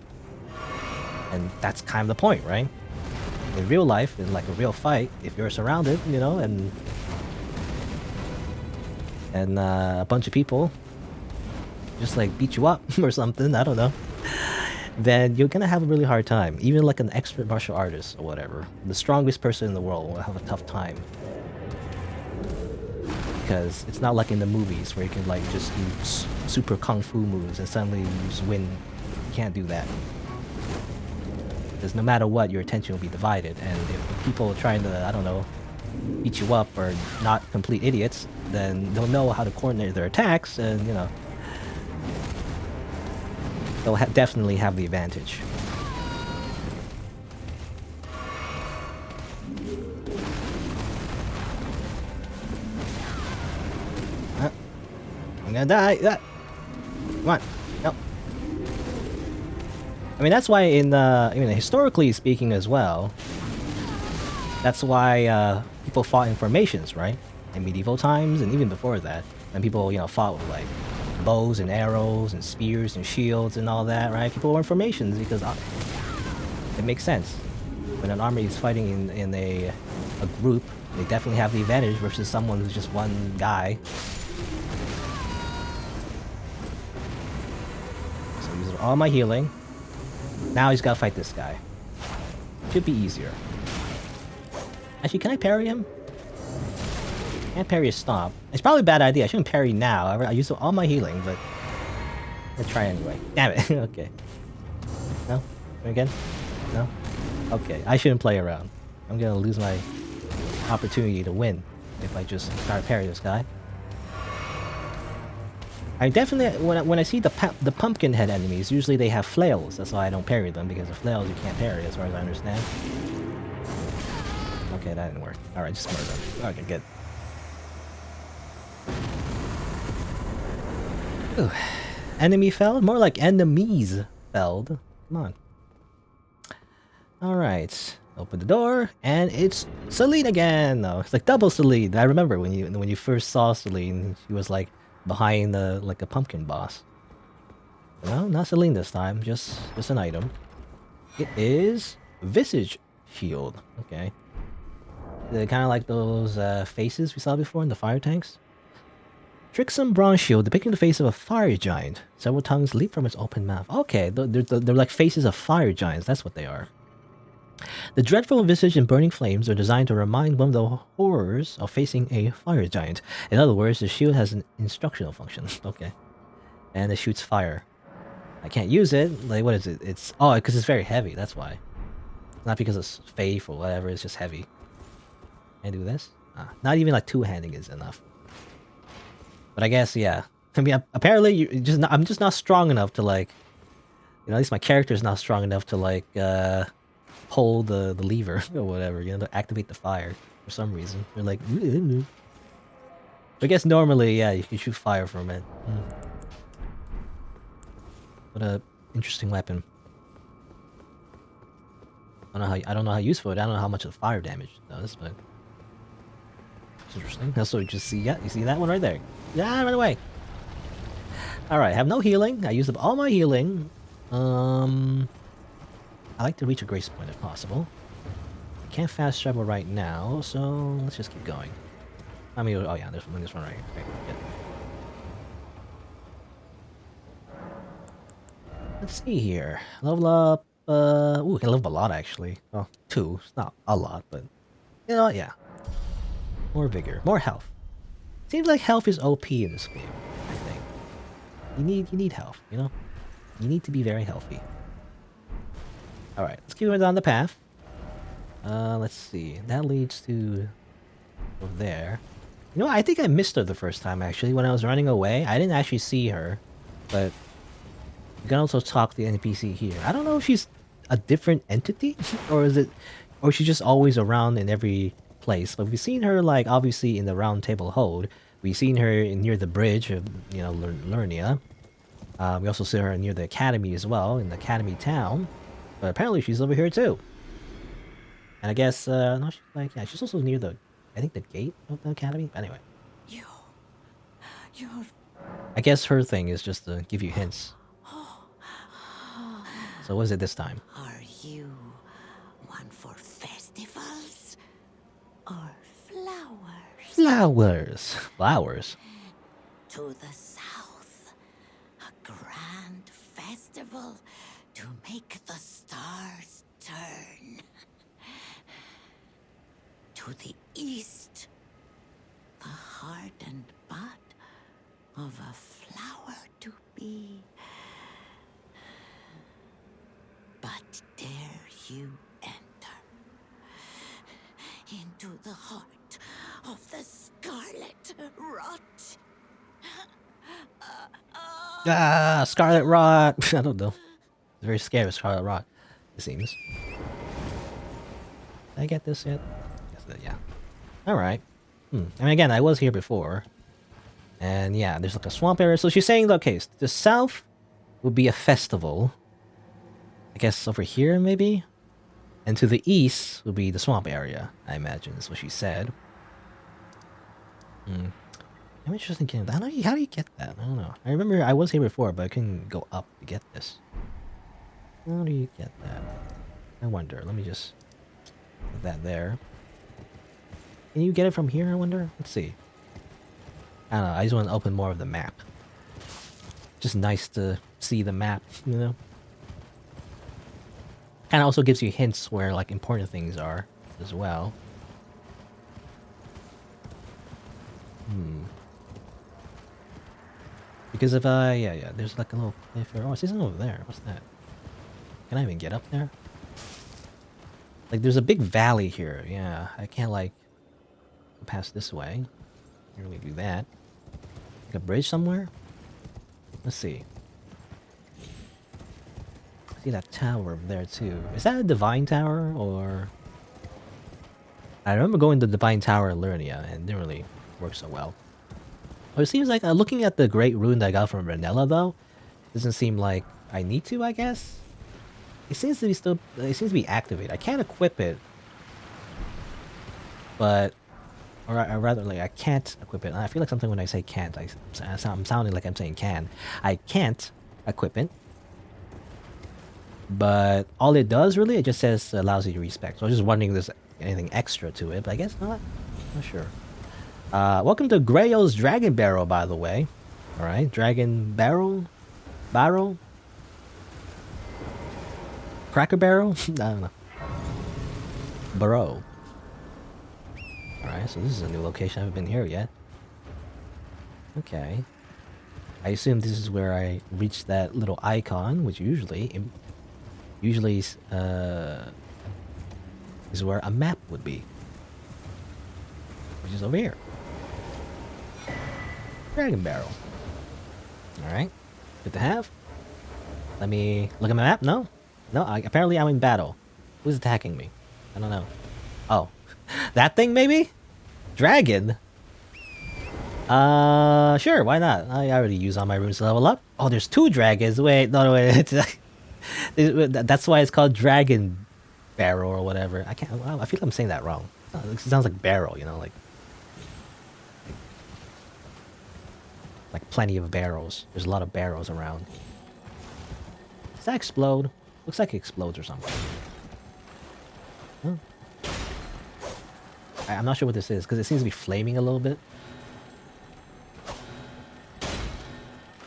And that's kind of the point, right? In real life, in like a real fight, if you're surrounded, you know, and a bunch of people just like beat you up or something, I don't know, then you're gonna have a really hard time. Even like an expert martial artist or whatever, the strongest person in the world will have a tough time. Because it's not like in the movies where you can like just do super kung fu moves and suddenly you just win. You can't do that. Because no matter what, your attention will be divided, and if people are trying to, I don't know, beat you up or not complete idiots, then they'll know how to coordinate their attacks, and you know, they'll definitely have the advantage. I'm gonna die. Come on. No. I mean, that's why I mean, historically speaking as well, that's why people fought in formations, right? In medieval times and even before that. And people, you know, fought with like bows and arrows and spears and shields and all that, right? People were in formations because it makes sense. When an army is fighting in a group, they definitely have the advantage versus someone who's just one guy. So I'm using all my healing. Now he's gotta fight this guy. Should be easier. Actually, can I parry him? Can't parry his stomp. It's probably a bad idea. I shouldn't parry now. I used all my healing, but let's try anyway. Damn it. Okay. No? Again? No? Okay. I shouldn't play around. I'm gonna lose my opportunity to win if I just try to parry this guy. I definitely, when I see the pumpkin head enemies, usually they have flails. That's why I don't parry them, because the flails you can't parry, as far as I understand. Okay, that didn't work. Alright, just murder them. Okay, good. Ooh. Enemy felled? More like enemies felled. Come on. Alright. Open the door, and it's Celine again! No, it's like double Celine. I remember when you first saw Celine, she was like behind like a pumpkin boss. No, not Celine this time, just an item. It is Visage Shield. Okay. They're kind of like those faces we saw before in the fire tanks. Tricksome bronze shield depicting the face of a fire giant. Several tongues leap from its open mouth. Okay, they're like faces of fire giants. That's what they are. The dreadful visage and burning flames are designed to remind one of the horrors of facing a fire giant. In other words, the shield has an instructional function. Okay. And it shoots fire. I can't use it. Like, what is it? It's... Oh, because it's very heavy. That's why. Not because it's faith or whatever. It's just heavy. Can I do this? Not even like two-handing is enough. But I guess, yeah. I mean, apparently, I'm just not strong enough to, like... You know, at least my character's not strong enough to, like, hold the lever or whatever, you know, to activate the fire for some reason. They're like... I guess normally, yeah, you can shoot fire from it. What a interesting weapon. I don't know how useful it is. I don't know how much of the fire damage it does, but it's interesting. Also, you just see, yeah, you see that one right there. Yeah, run away. All right, I have no healing. I used up all my healing. I like to reach a grace point if possible. I can't fast travel right now, so let's just keep going. I mean, oh yeah, there's one right here. Okay, good. Let's see here. Level up. Ooh, we can level up a lot actually. Well, 2. It's not a lot, but you know, yeah. More vigor, more health. Seems like health is OP in this game. I think you need health. You know, you need to be very healthy. All right, let's keep going down the path. Let's see. That leads to over there. You know, I think I missed her the first time actually when I was running away. I didn't actually see her, but you can also talk to the NPC here. I don't know if she's a different entity or is it, or she's just always around in every place. But we've seen her like obviously in the Round Table Hold. We've seen her near the bridge of Lernia. We also see her near the academy as well in the academy town. But apparently she's over here too. And I guess no, she's like yeah, she's also near the I think the gate of the academy. Anyway, You're. I guess her thing is just to give you hints. So what is it this time? Are you one for festivals or flowers? Flowers. Flowers. To the south, a grand festival to make the stars turn. To the east, the heart and bud of a flower to be. But dare you enter into the heart of the scarlet rot? Ah, Scarlet Rot. I don't know. I'm very scared of Scarlet Rot. It seems. Did I get this yet? Yes, yeah. All right. I mean, again, I was here before, and yeah, there's like a swamp area. So she's saying, okay, the south would be a festival. I guess over here maybe, and to the east would be the swamp area. I imagine is what she said. I'm interested in getting that. How do you get that? I don't know. I remember I was here before, but I couldn't go up to get this. How do you get that? I wonder. Let me just put that there. Can you get it from here, I wonder? Let's see. I don't know. I just want to open more of the map. Just nice to see the map, you know? Kind of also gives you hints where, like, important things are as well. Because if yeah, there's like a little cliff here. Oh, I see something over there. What's that? Can I even get up there? Like, there's a big valley here. Yeah, I can't, like, pass this way. Can't really do that. Like a bridge somewhere? Let's see. I see that tower over there, too. Is that a divine tower, or... I remember going to the divine tower in Lernia, and it didn't really work so well. Well, it seems like, looking at the great rune that I got from Renella, though, doesn't seem like I need to, I guess? It seems to be still... It seems to be activated. I can't equip it. But... Or rather, like, I can't equip it. And I feel like something when I say can't, I'm sounding like I'm saying can. I can't equip it. But all it does, really, it just says allows you to respec. So I was just wondering if there's anything extra to it, but I guess not. Not sure. Welcome to Grayo's Dragon Barrel, by the way. Alright, Dragon Barrel? Barrel? Cracker Barrel? I don't know. Barrow. Alright, so this is a new location. I haven't been here yet. Okay. I assume this is where I reached that little icon, which usually is where a map would be. Which is over here. Dragon Barrel. Alright. Good to have. Let me look at my map. No? No, apparently I'm in battle. Who's attacking me? I don't know. Oh. That thing, maybe? Dragon? Sure, why not? I already used all my runes to level up. Oh, there's 2 dragons. Wait, no, wait. That's why it's called Dragon Barrel or whatever. I feel like I'm saying that wrong. It sounds like barrel, you know, like plenty of barrels. There's a lot of barrels around. Does that explode? Looks like it explodes or something. Huh? I'm not sure what this is, because it seems to be flaming a little bit.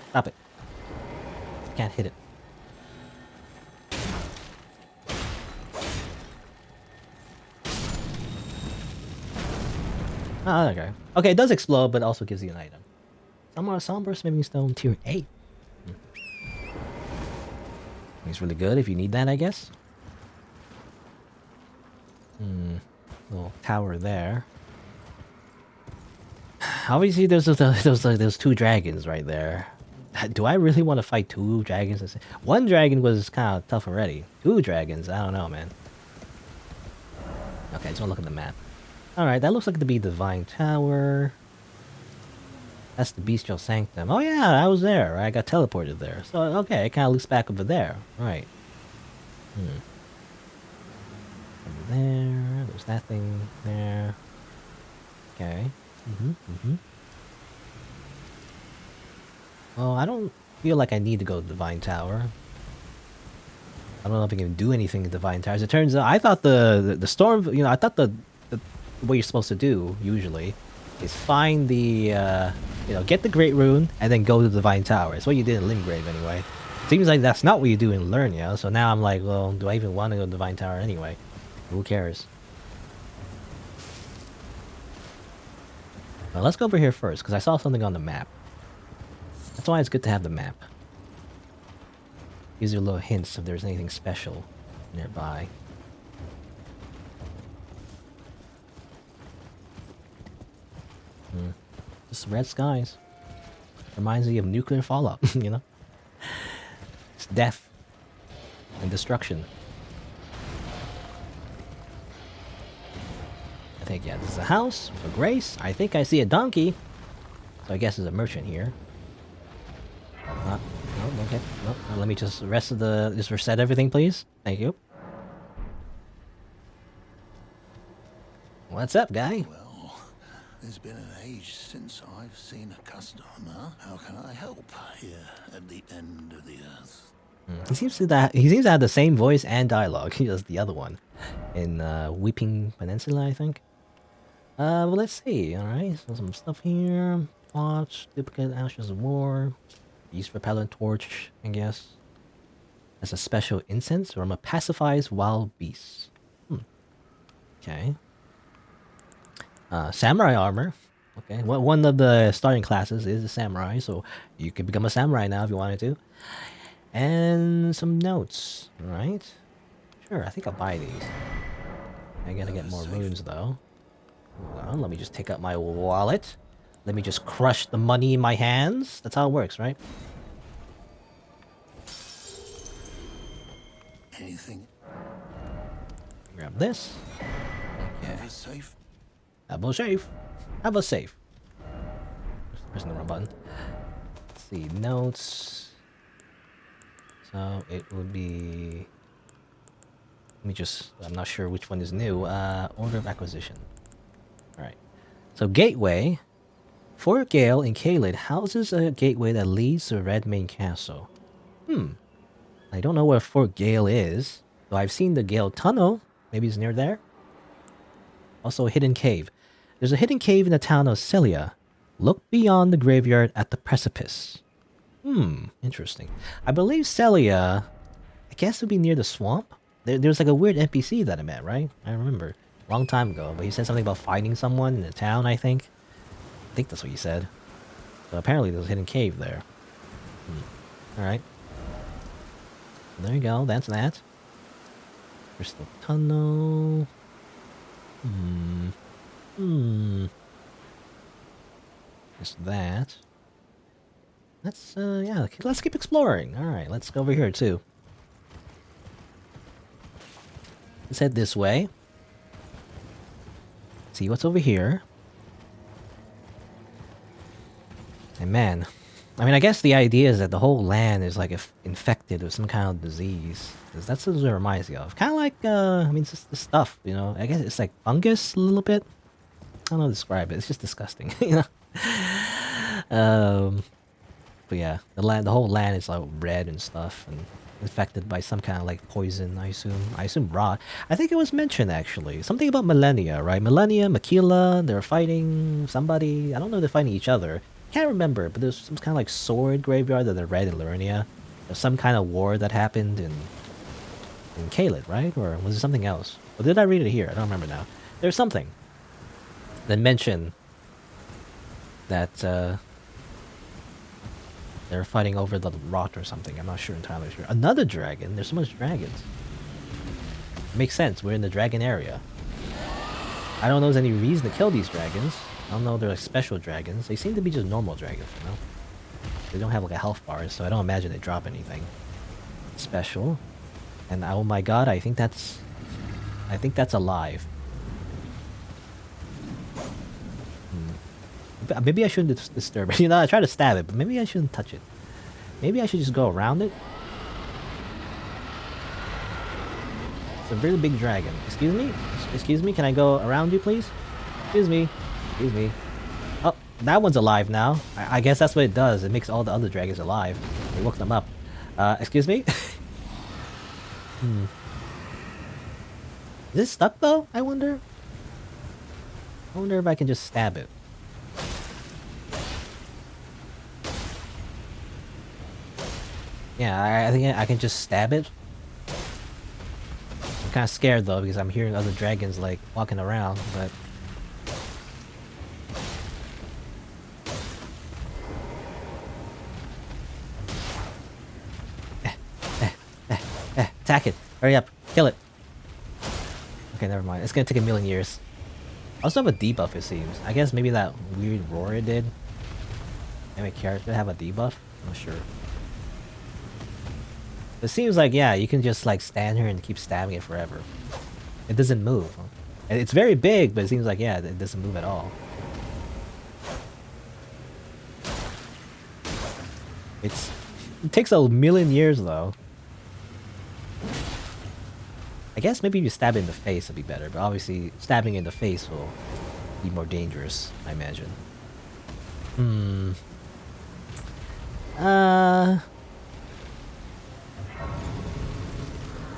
Stop it. I can't hit it. Oh, okay. Okay, it does explode, but also gives you an item. Somber Smithing Stone tier 8. It's really good if you need that, I guess. Little tower there. Obviously, there's those two dragons right there. Do I really want to fight two dragons? One dragon was kind of tough already. Two dragons, I don't know, man. Okay, just want to look at the map. Alright, that looks like to be Divine Tower. That's the Bestial Sanctum. Oh yeah, I was there. Right? I got teleported there. So, okay, it kind of looks back over there. Right. Over there. There's that thing there. Okay. Well, I don't feel like I need to go to Divine Tower. I don't know if I can do anything in Divine Tower. As it turns out, I thought the storm, you know, I thought the what you're supposed to do usually is find the you know, get the Great Rune and then go to the Divine Tower. It's what you did in Limgrave anyway. Seems like that's not what you do in Lernia, so now I'm like, well, do I even want to go to Divine Tower anyway? Who cares? Well, let's go over here first, because I saw something on the map. That's why it's good to have the map. Gives you little hints if there's anything special nearby. Just red skies. Reminds me of nuclear fallout, you know? It's death and destruction. I think, yeah, this is a house for Grace. I think I see a donkey. So I guess there's a merchant here. No, okay. No, let me just just reset everything, please. Thank you. What's up, guy? Well, there's been an age since I've seen a customer. How can I help here at the end of the earth? He seems to have the same voice and dialogue as the other one in Weeping Peninsula, I think. Well, let's see. All right, so some stuff here. Pots, duplicate ashes of war, beast repellent torch, I guess. As a special incense, or pacifies wild beasts. Okay. Samurai armor. Okay, one of the starting classes is a samurai, so you can become a samurai now if you wanted to. And some notes, right? Sure, I think I'll buy these. I gotta get more runes though. Hold on, let me just take out my wallet. Let me just crush the money in my hands. That's how it works, right? Anything? Grab this. Have a safe? Have a safe. Have a safe. Pressing the wrong button. Let's see, notes. So it would be... Let me just... I'm not sure which one is new. Order of acquisition. Alright. So gateway. Fort Gale in Caelid houses a gateway that leads to Redmane Castle. I don't know where Fort Gale is. Though I've seen the Gale Tunnel. Maybe it's near there. Also a hidden cave. There's a hidden cave in the town of Celia. Look beyond the graveyard at the precipice. Interesting. I believe Celia, I guess it would be near the swamp. There's like a weird NPC that I met, right? I remember. Long time ago, but he said something about finding someone in the town, I think. I think that's what he said. So apparently there's a hidden cave there. Alright. There you go, that's that. Crystal Tunnel. Just that. Let's, yeah, let's keep exploring. Alright, let's go over here too. Let's head this way. See what's over here. And man, I mean, I guess the idea is that the whole land is like infected with some kind of disease. Because that's what it reminds me of. Kind of like, I mean, it's just the stuff, you know. I guess it's like fungus a little bit. I don't know how to describe it. It's just disgusting, you know. But yeah, the whole land is like red and stuff, and infected by some kind of like poison. I assume rot. I think it was mentioned actually something about Millennia, right? Millennia, Makila, they're fighting somebody. I don't know if they're fighting each other. Can't remember, but there's some kind of like sword graveyard that I read in Lernia. There's some kind of war that happened in Caelid, right? Or was it something else? Or did I read it here? I don't remember now. There's something that mentioned that they're fighting over the rot or something. I'm not sure entirely sure. Another dragon? There's so much dragons. Makes sense. We're in the dragon area. I don't know if there's any reason to kill these dragons. I don't know if they're like special dragons. They seem to be just normal dragons, you know? They don't have like a health bar, so I don't imagine they drop anything special. And oh my god, I think that's alive. Maybe I shouldn't disturb it. You know, I try to stab it, but maybe I shouldn't touch it. Maybe I should just go around it. It's a really big dragon. Excuse me? Excuse me? Can I go around you, please? Excuse me. Excuse me. Oh, that one's alive now. I guess that's what it does. It makes all the other dragons alive. It woke them up. Excuse me? Is it stuck though? I wonder. I wonder if I can just stab it. Yeah, I think I can just stab it. I'm kind of scared though because I'm hearing other dragons like walking around, but attack it! Hurry up! Kill it! Okay, never mind. It's gonna take a million years. I also have a debuff, it seems. I guess maybe that weird roar it did. Maybe a character have a debuff? I'm not sure. It seems like, yeah, you can just like stand here and keep stabbing it forever. It doesn't move. And it's very big, but it seems like, yeah, it doesn't move at all. It takes a million years though. I guess maybe if you stab it in the face it'd be better, but obviously stabbing in the face will be more dangerous, I imagine.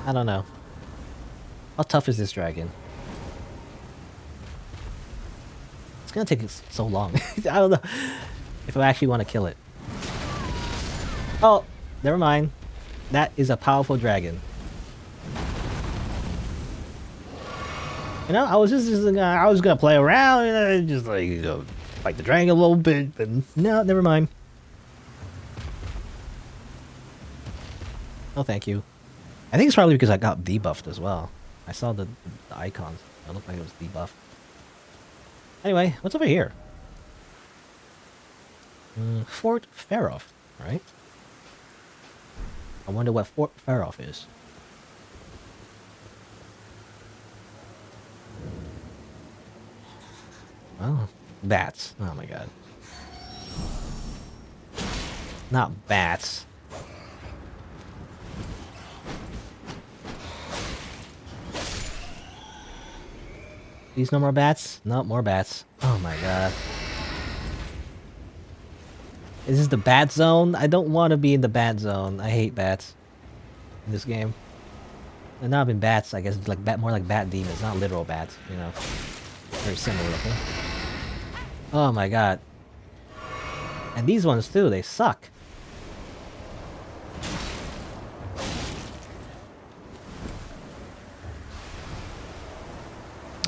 I don't know. How tough is this dragon? It's gonna take so long. I don't know if I actually want to kill it. Oh, never mind. That is a powerful dragon. You know, I was gonna play around and just like, you know, fight the dragon a little bit, but no, never mind. Oh, thank you. I think it's probably because I got debuffed as well. I saw the icons. It looked like it was debuffed. Anyway, what's over here? Fort Ferof, right? I wonder what Fort Ferof is. Oh, bats. Oh my god. Not bats. These no more bats? No, more bats. Oh my god. Is this the bat zone? I don't want to be in the bat zone. I hate bats in this game. They're not even bats, I guess. It's like more like bat demons, not literal bats, you know. Very similar looking. Oh my god. And these ones too, they suck.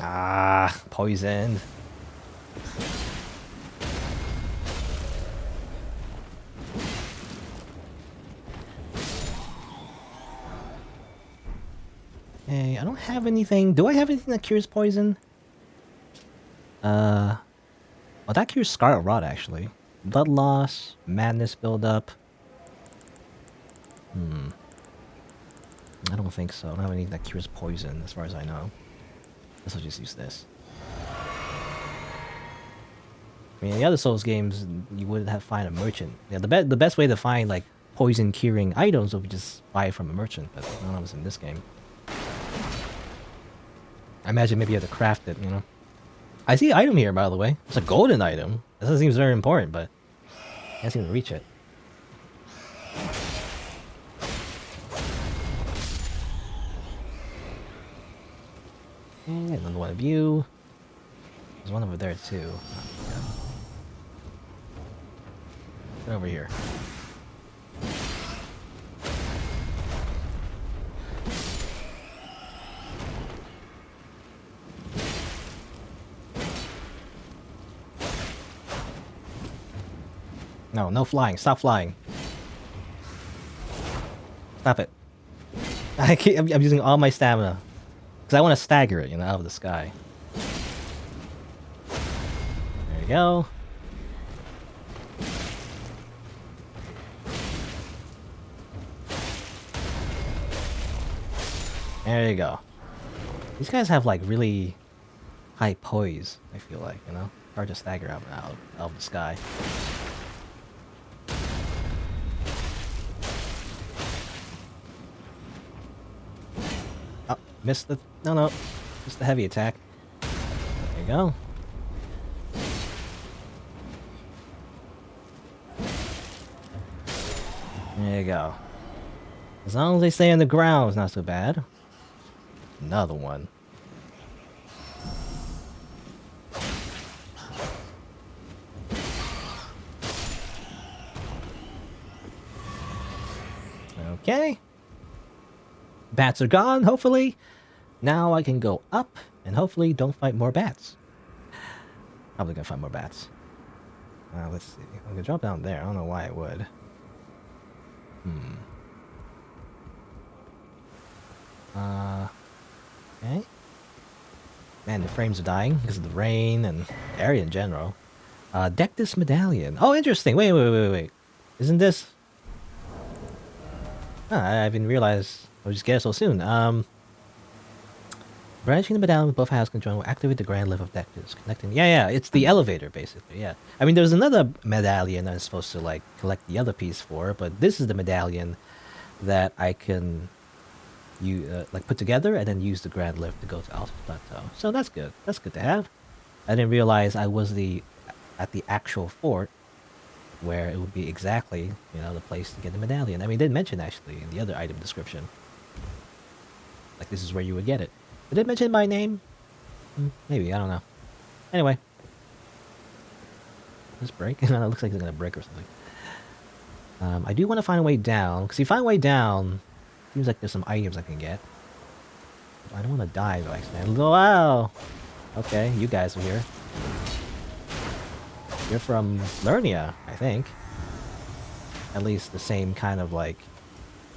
Ah, poisoned. Hey, I don't have anything. Do I have anything that cures poison? Well, that cures Scarlet Rot, actually. Blood loss, madness buildup. I don't think so. I don't have anything that cures poison, as far as I know. Guess I'll just use this. I mean, in the other Souls games, you would have to find a merchant. Yeah, the best way to find like poison curing items would be just buy it from a merchant, but I don't know if it's in this game. I imagine maybe you have to craft it, you know. I see an item here, by the way. It's a golden item. This seems very important, but I can't seem to reach it. And another one of you. There's one over there too. Oh, get over here. No, no flying. Stop flying. Stop it. I'm using all my stamina. Because I want to stagger it, you know, out of the sky. There you go. There you go. These guys have like really high poise, I feel like, you know? Hard to stagger out of the sky. Oh, missed the... No. Just the heavy attack. There you go. There you go. As long as they stay on the ground, it's not so bad. Another one. Okay. Bats are gone, hopefully. Now I can go up and hopefully don't fight more bats. Probably gonna fight more bats. Let's see. I'm gonna drop down there. I don't know why I would. Okay. Man, the frames are dying because of the rain and the area in general. Deck this medallion. Oh, interesting. Wait. Isn't this... I didn't realize I would just get it so soon. Branching the medallion with both hands control will activate the grand lift of Dectus. Connecting... Yeah, it's the elevator, basically, yeah. I mean, there's another medallion I'm supposed to, like, collect the other piece for, but this is the medallion that I can... like put together and then use the grand lift to go to Alpha Plateau. So that's good. That's good to have. I didn't realize I was at the actual fort where it would be exactly, you know, the place to get the medallion. I mean, they did mention actually in the other item description. Like this is where you would get it. Did it mention my name? Maybe, I don't know. Anyway. This break? No, it looks like it's gonna break or something. I do want to find a way down, because if you find a way down, seems like there's some items I can get. I don't want to die though, accidentally. Wow! Okay, you guys are here. You're from Lernia, I think. At least the same kind of like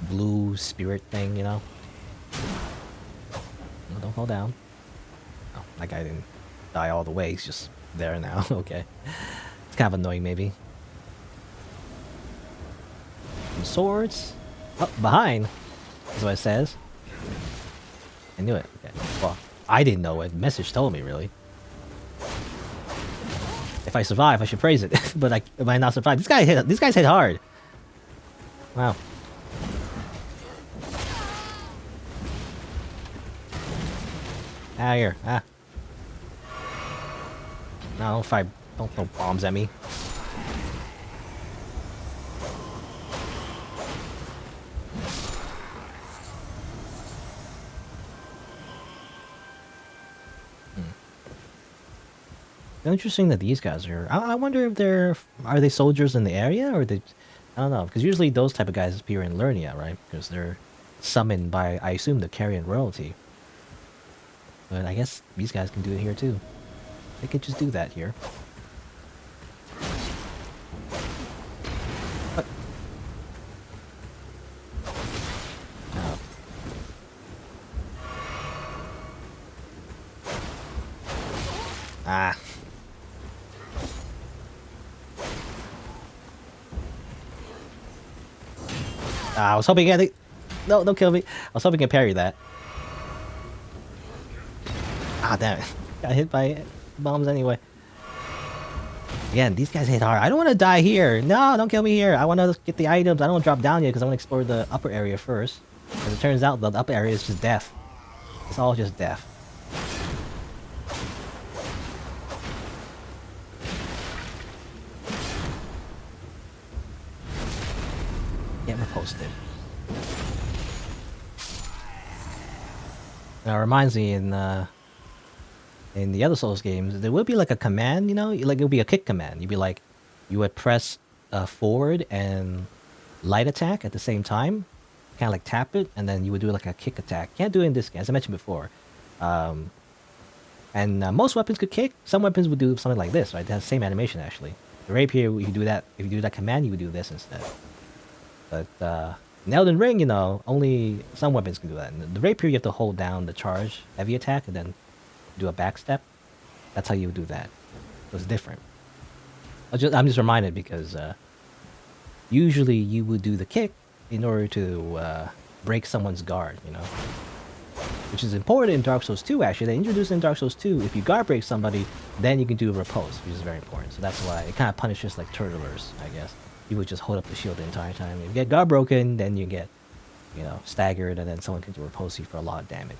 blue spirit thing, you know? No, don't fall down. Oh, that guy didn't die all the way, he's just there now. Okay. It's kind of annoying maybe. Some swords. Oh, behind! That's what it says. I knew it. Okay. Well, I didn't know it. The message told me, really. If I survive, I should praise it. But I might not survive. These guys hit hard. Wow. Ah, here. Ah. No, don't throw bombs at me. Interesting that these guys are. I wonder if are they soldiers in the area or they. I don't know, because usually those type of guys appear in Lernia, right? Because they're summoned by, I assume, the Carrion royalty. But I guess these guys can do it here too. They could just do that here. What? Oh. Ah. I was hoping I think... No, don't kill me. I was hoping I could parry that. Ah, damn it. Got hit by bombs anyway. Again, these guys hit hard. I don't want to die here. No, don't kill me here. I want to get the items. I don't want to drop down yet because I want to explore the upper area first. As it turns out, the upper area is just death. It's all just death. Get riposted. Now it reminds me in the other Souls games, there would be like a command, you know, like it would be a kick command. You'd be like, you would press forward and light attack at the same time, kind of like tap it, and then you would do like a kick attack. Can't do it in this game, as I mentioned before. And most weapons could kick. Some weapons would do something like this, right? They have the same animation actually. The rapier, if you do that command, you would do this instead. But in Elden Ring, you know, only some weapons can do that. And the rapier, you have to hold down the charge heavy attack and then do a backstep. That's how you would do that. So it's different. I'm just reminded because usually you would do the kick in order to break someone's guard, you know, which is important in Dark Souls 2. Actually, they introduced in Dark Souls 2, if you guard break somebody, then you can do a riposte, which is very important. So that's why it kind of punishes like titular, I guess. You would just hold up the shield the entire time. If you get guard broken, then you get, you know, staggered, and then someone can riposte you for a lot of damage.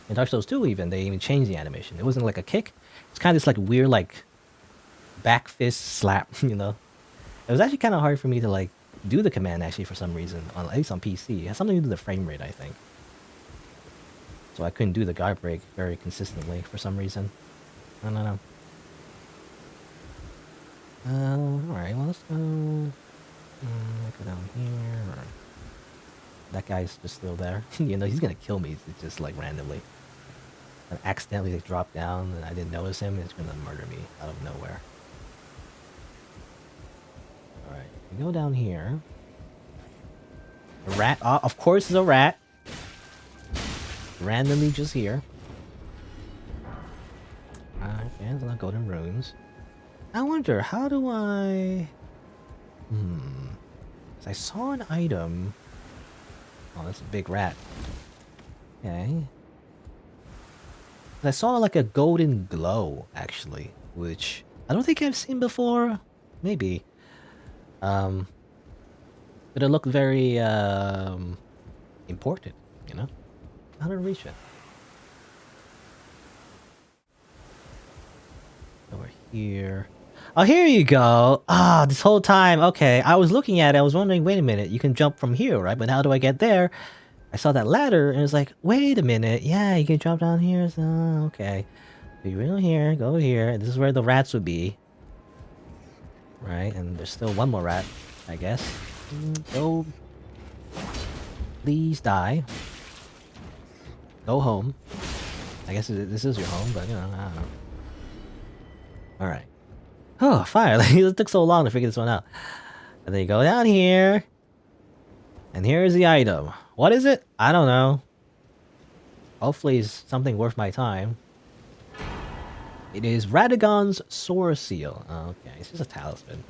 In Dark Souls 2, even they even changed the animation. It wasn't like a kick. It's kind of this like weird like back fist slap, you know. It was actually kind of hard for me to like do the command actually for some reason, at least on PC. It has something to do with the frame rate, I think. So I couldn't do the guard break very consistently for some reason. I don't know. Alright, well, let's go. Go down here. That guy's just still there. You know, he's gonna kill me just like randomly. And accidentally like, drop down and I didn't notice him. It's gonna murder me out of nowhere. Alright, we go down here. A rat. Of course, it's a rat. Randomly just here. Alright, and the golden runes. I wonder, how do I... I saw an item. Oh, that's a big rat. Okay. I saw like a golden glow, actually, which I don't think I've seen before. Maybe. But it looked very important, you know? How to reach it? Over here. Oh, here you go. Ah, this whole time. Okay, I was looking at it. I was wondering, wait a minute, you can jump from here, right? But how do I get there? I saw that ladder and it's like, wait a minute. Yeah, you can jump down here. So, okay. Be real here. Go here. This is where the rats would be. Right, and there's still one more rat, I guess. Go. Please die. Go home. I guess this is your home, but you know, I don't know. Alright. Oh, finally. It took so long to figure this one out. And then you go down here. And here's the item. What is it? I don't know. Hopefully it's something worth my time. It is Radagon's Soar Seal. Okay, it's just a talisman.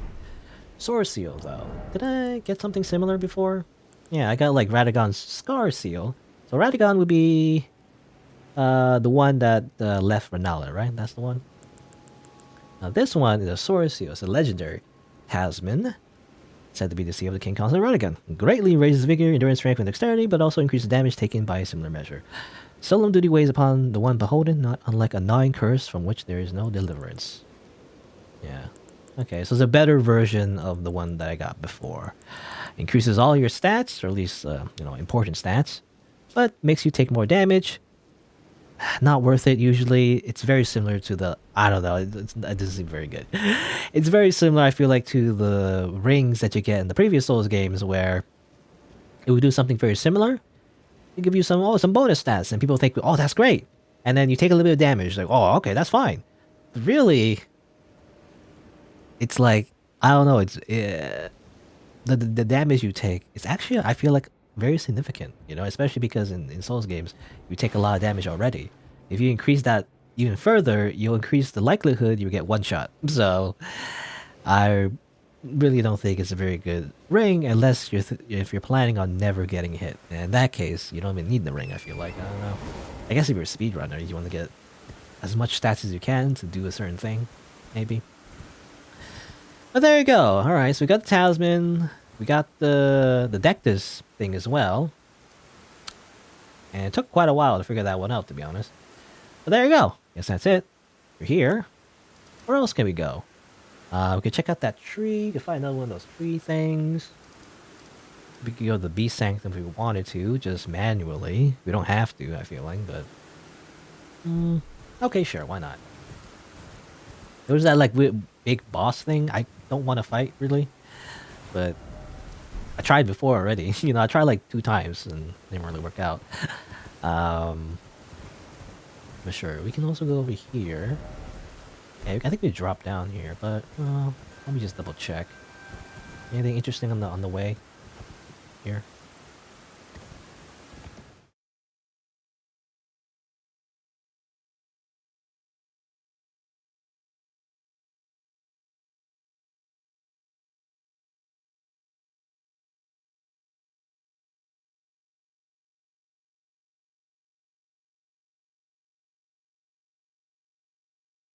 Soar Seal, though. Did I get something similar before? Yeah, I got like Radagon's Scar Seal. So Radagon would be the one that left Renala, right? That's the one. Now this one is a Soar Seal. It's a legendary talisman. Said to be the seal of the King Consort Radagon. Greatly raises vigor, endurance, strength, and dexterity, but also increases damage taken by a similar measure. Solemn duty weighs upon the one beholden, not unlike a gnawing curse from which there is no deliverance. Yeah. Okay, so it's a better version of the one that I got before. Increases all your stats, or at least, you know, important stats, but makes you take more damage. Not worth it, usually. It's very similar to the... I don't know, it doesn't seem very good. It's very similar, I feel like, to the rings that you get in the previous Souls games, where it would do something very similar. It give you some bonus stats, and people think, oh, that's great. And then you take a little bit of damage, like, oh, okay, that's fine. But really, it's like, I don't know, it's... the damage you take is actually, I feel like, very significant, you know, especially because in Souls games, you take a lot of damage already. If you increase that even further, you'll increase the likelihood you get one shot. So, I really don't think it's a very good ring unless if you're planning on never getting hit. And in that case, you don't even need the ring, I feel like. I don't know. I guess if you're a speedrunner, you want to get as much stats as you can to do a certain thing, maybe. But there you go. Alright, so we got the talisman. We got the Dectus thing as well. And it took quite a while to figure that one out, to be honest. But there you go. Guess that's it. We're here. Where else can we go? We could check out that tree. We could find another one of those tree things. We could go to the Beast Sanctum if we wanted to, just manually. We don't have to, I feel like, but... okay, sure, why not? There was that, like, big boss thing I don't want to fight, really. But... I tried before already. You know, I tried like 2 times and it didn't really work out. But sure, we can also go over here. Yeah, I think we dropped down here, but let me just double check. Anything interesting on the way here?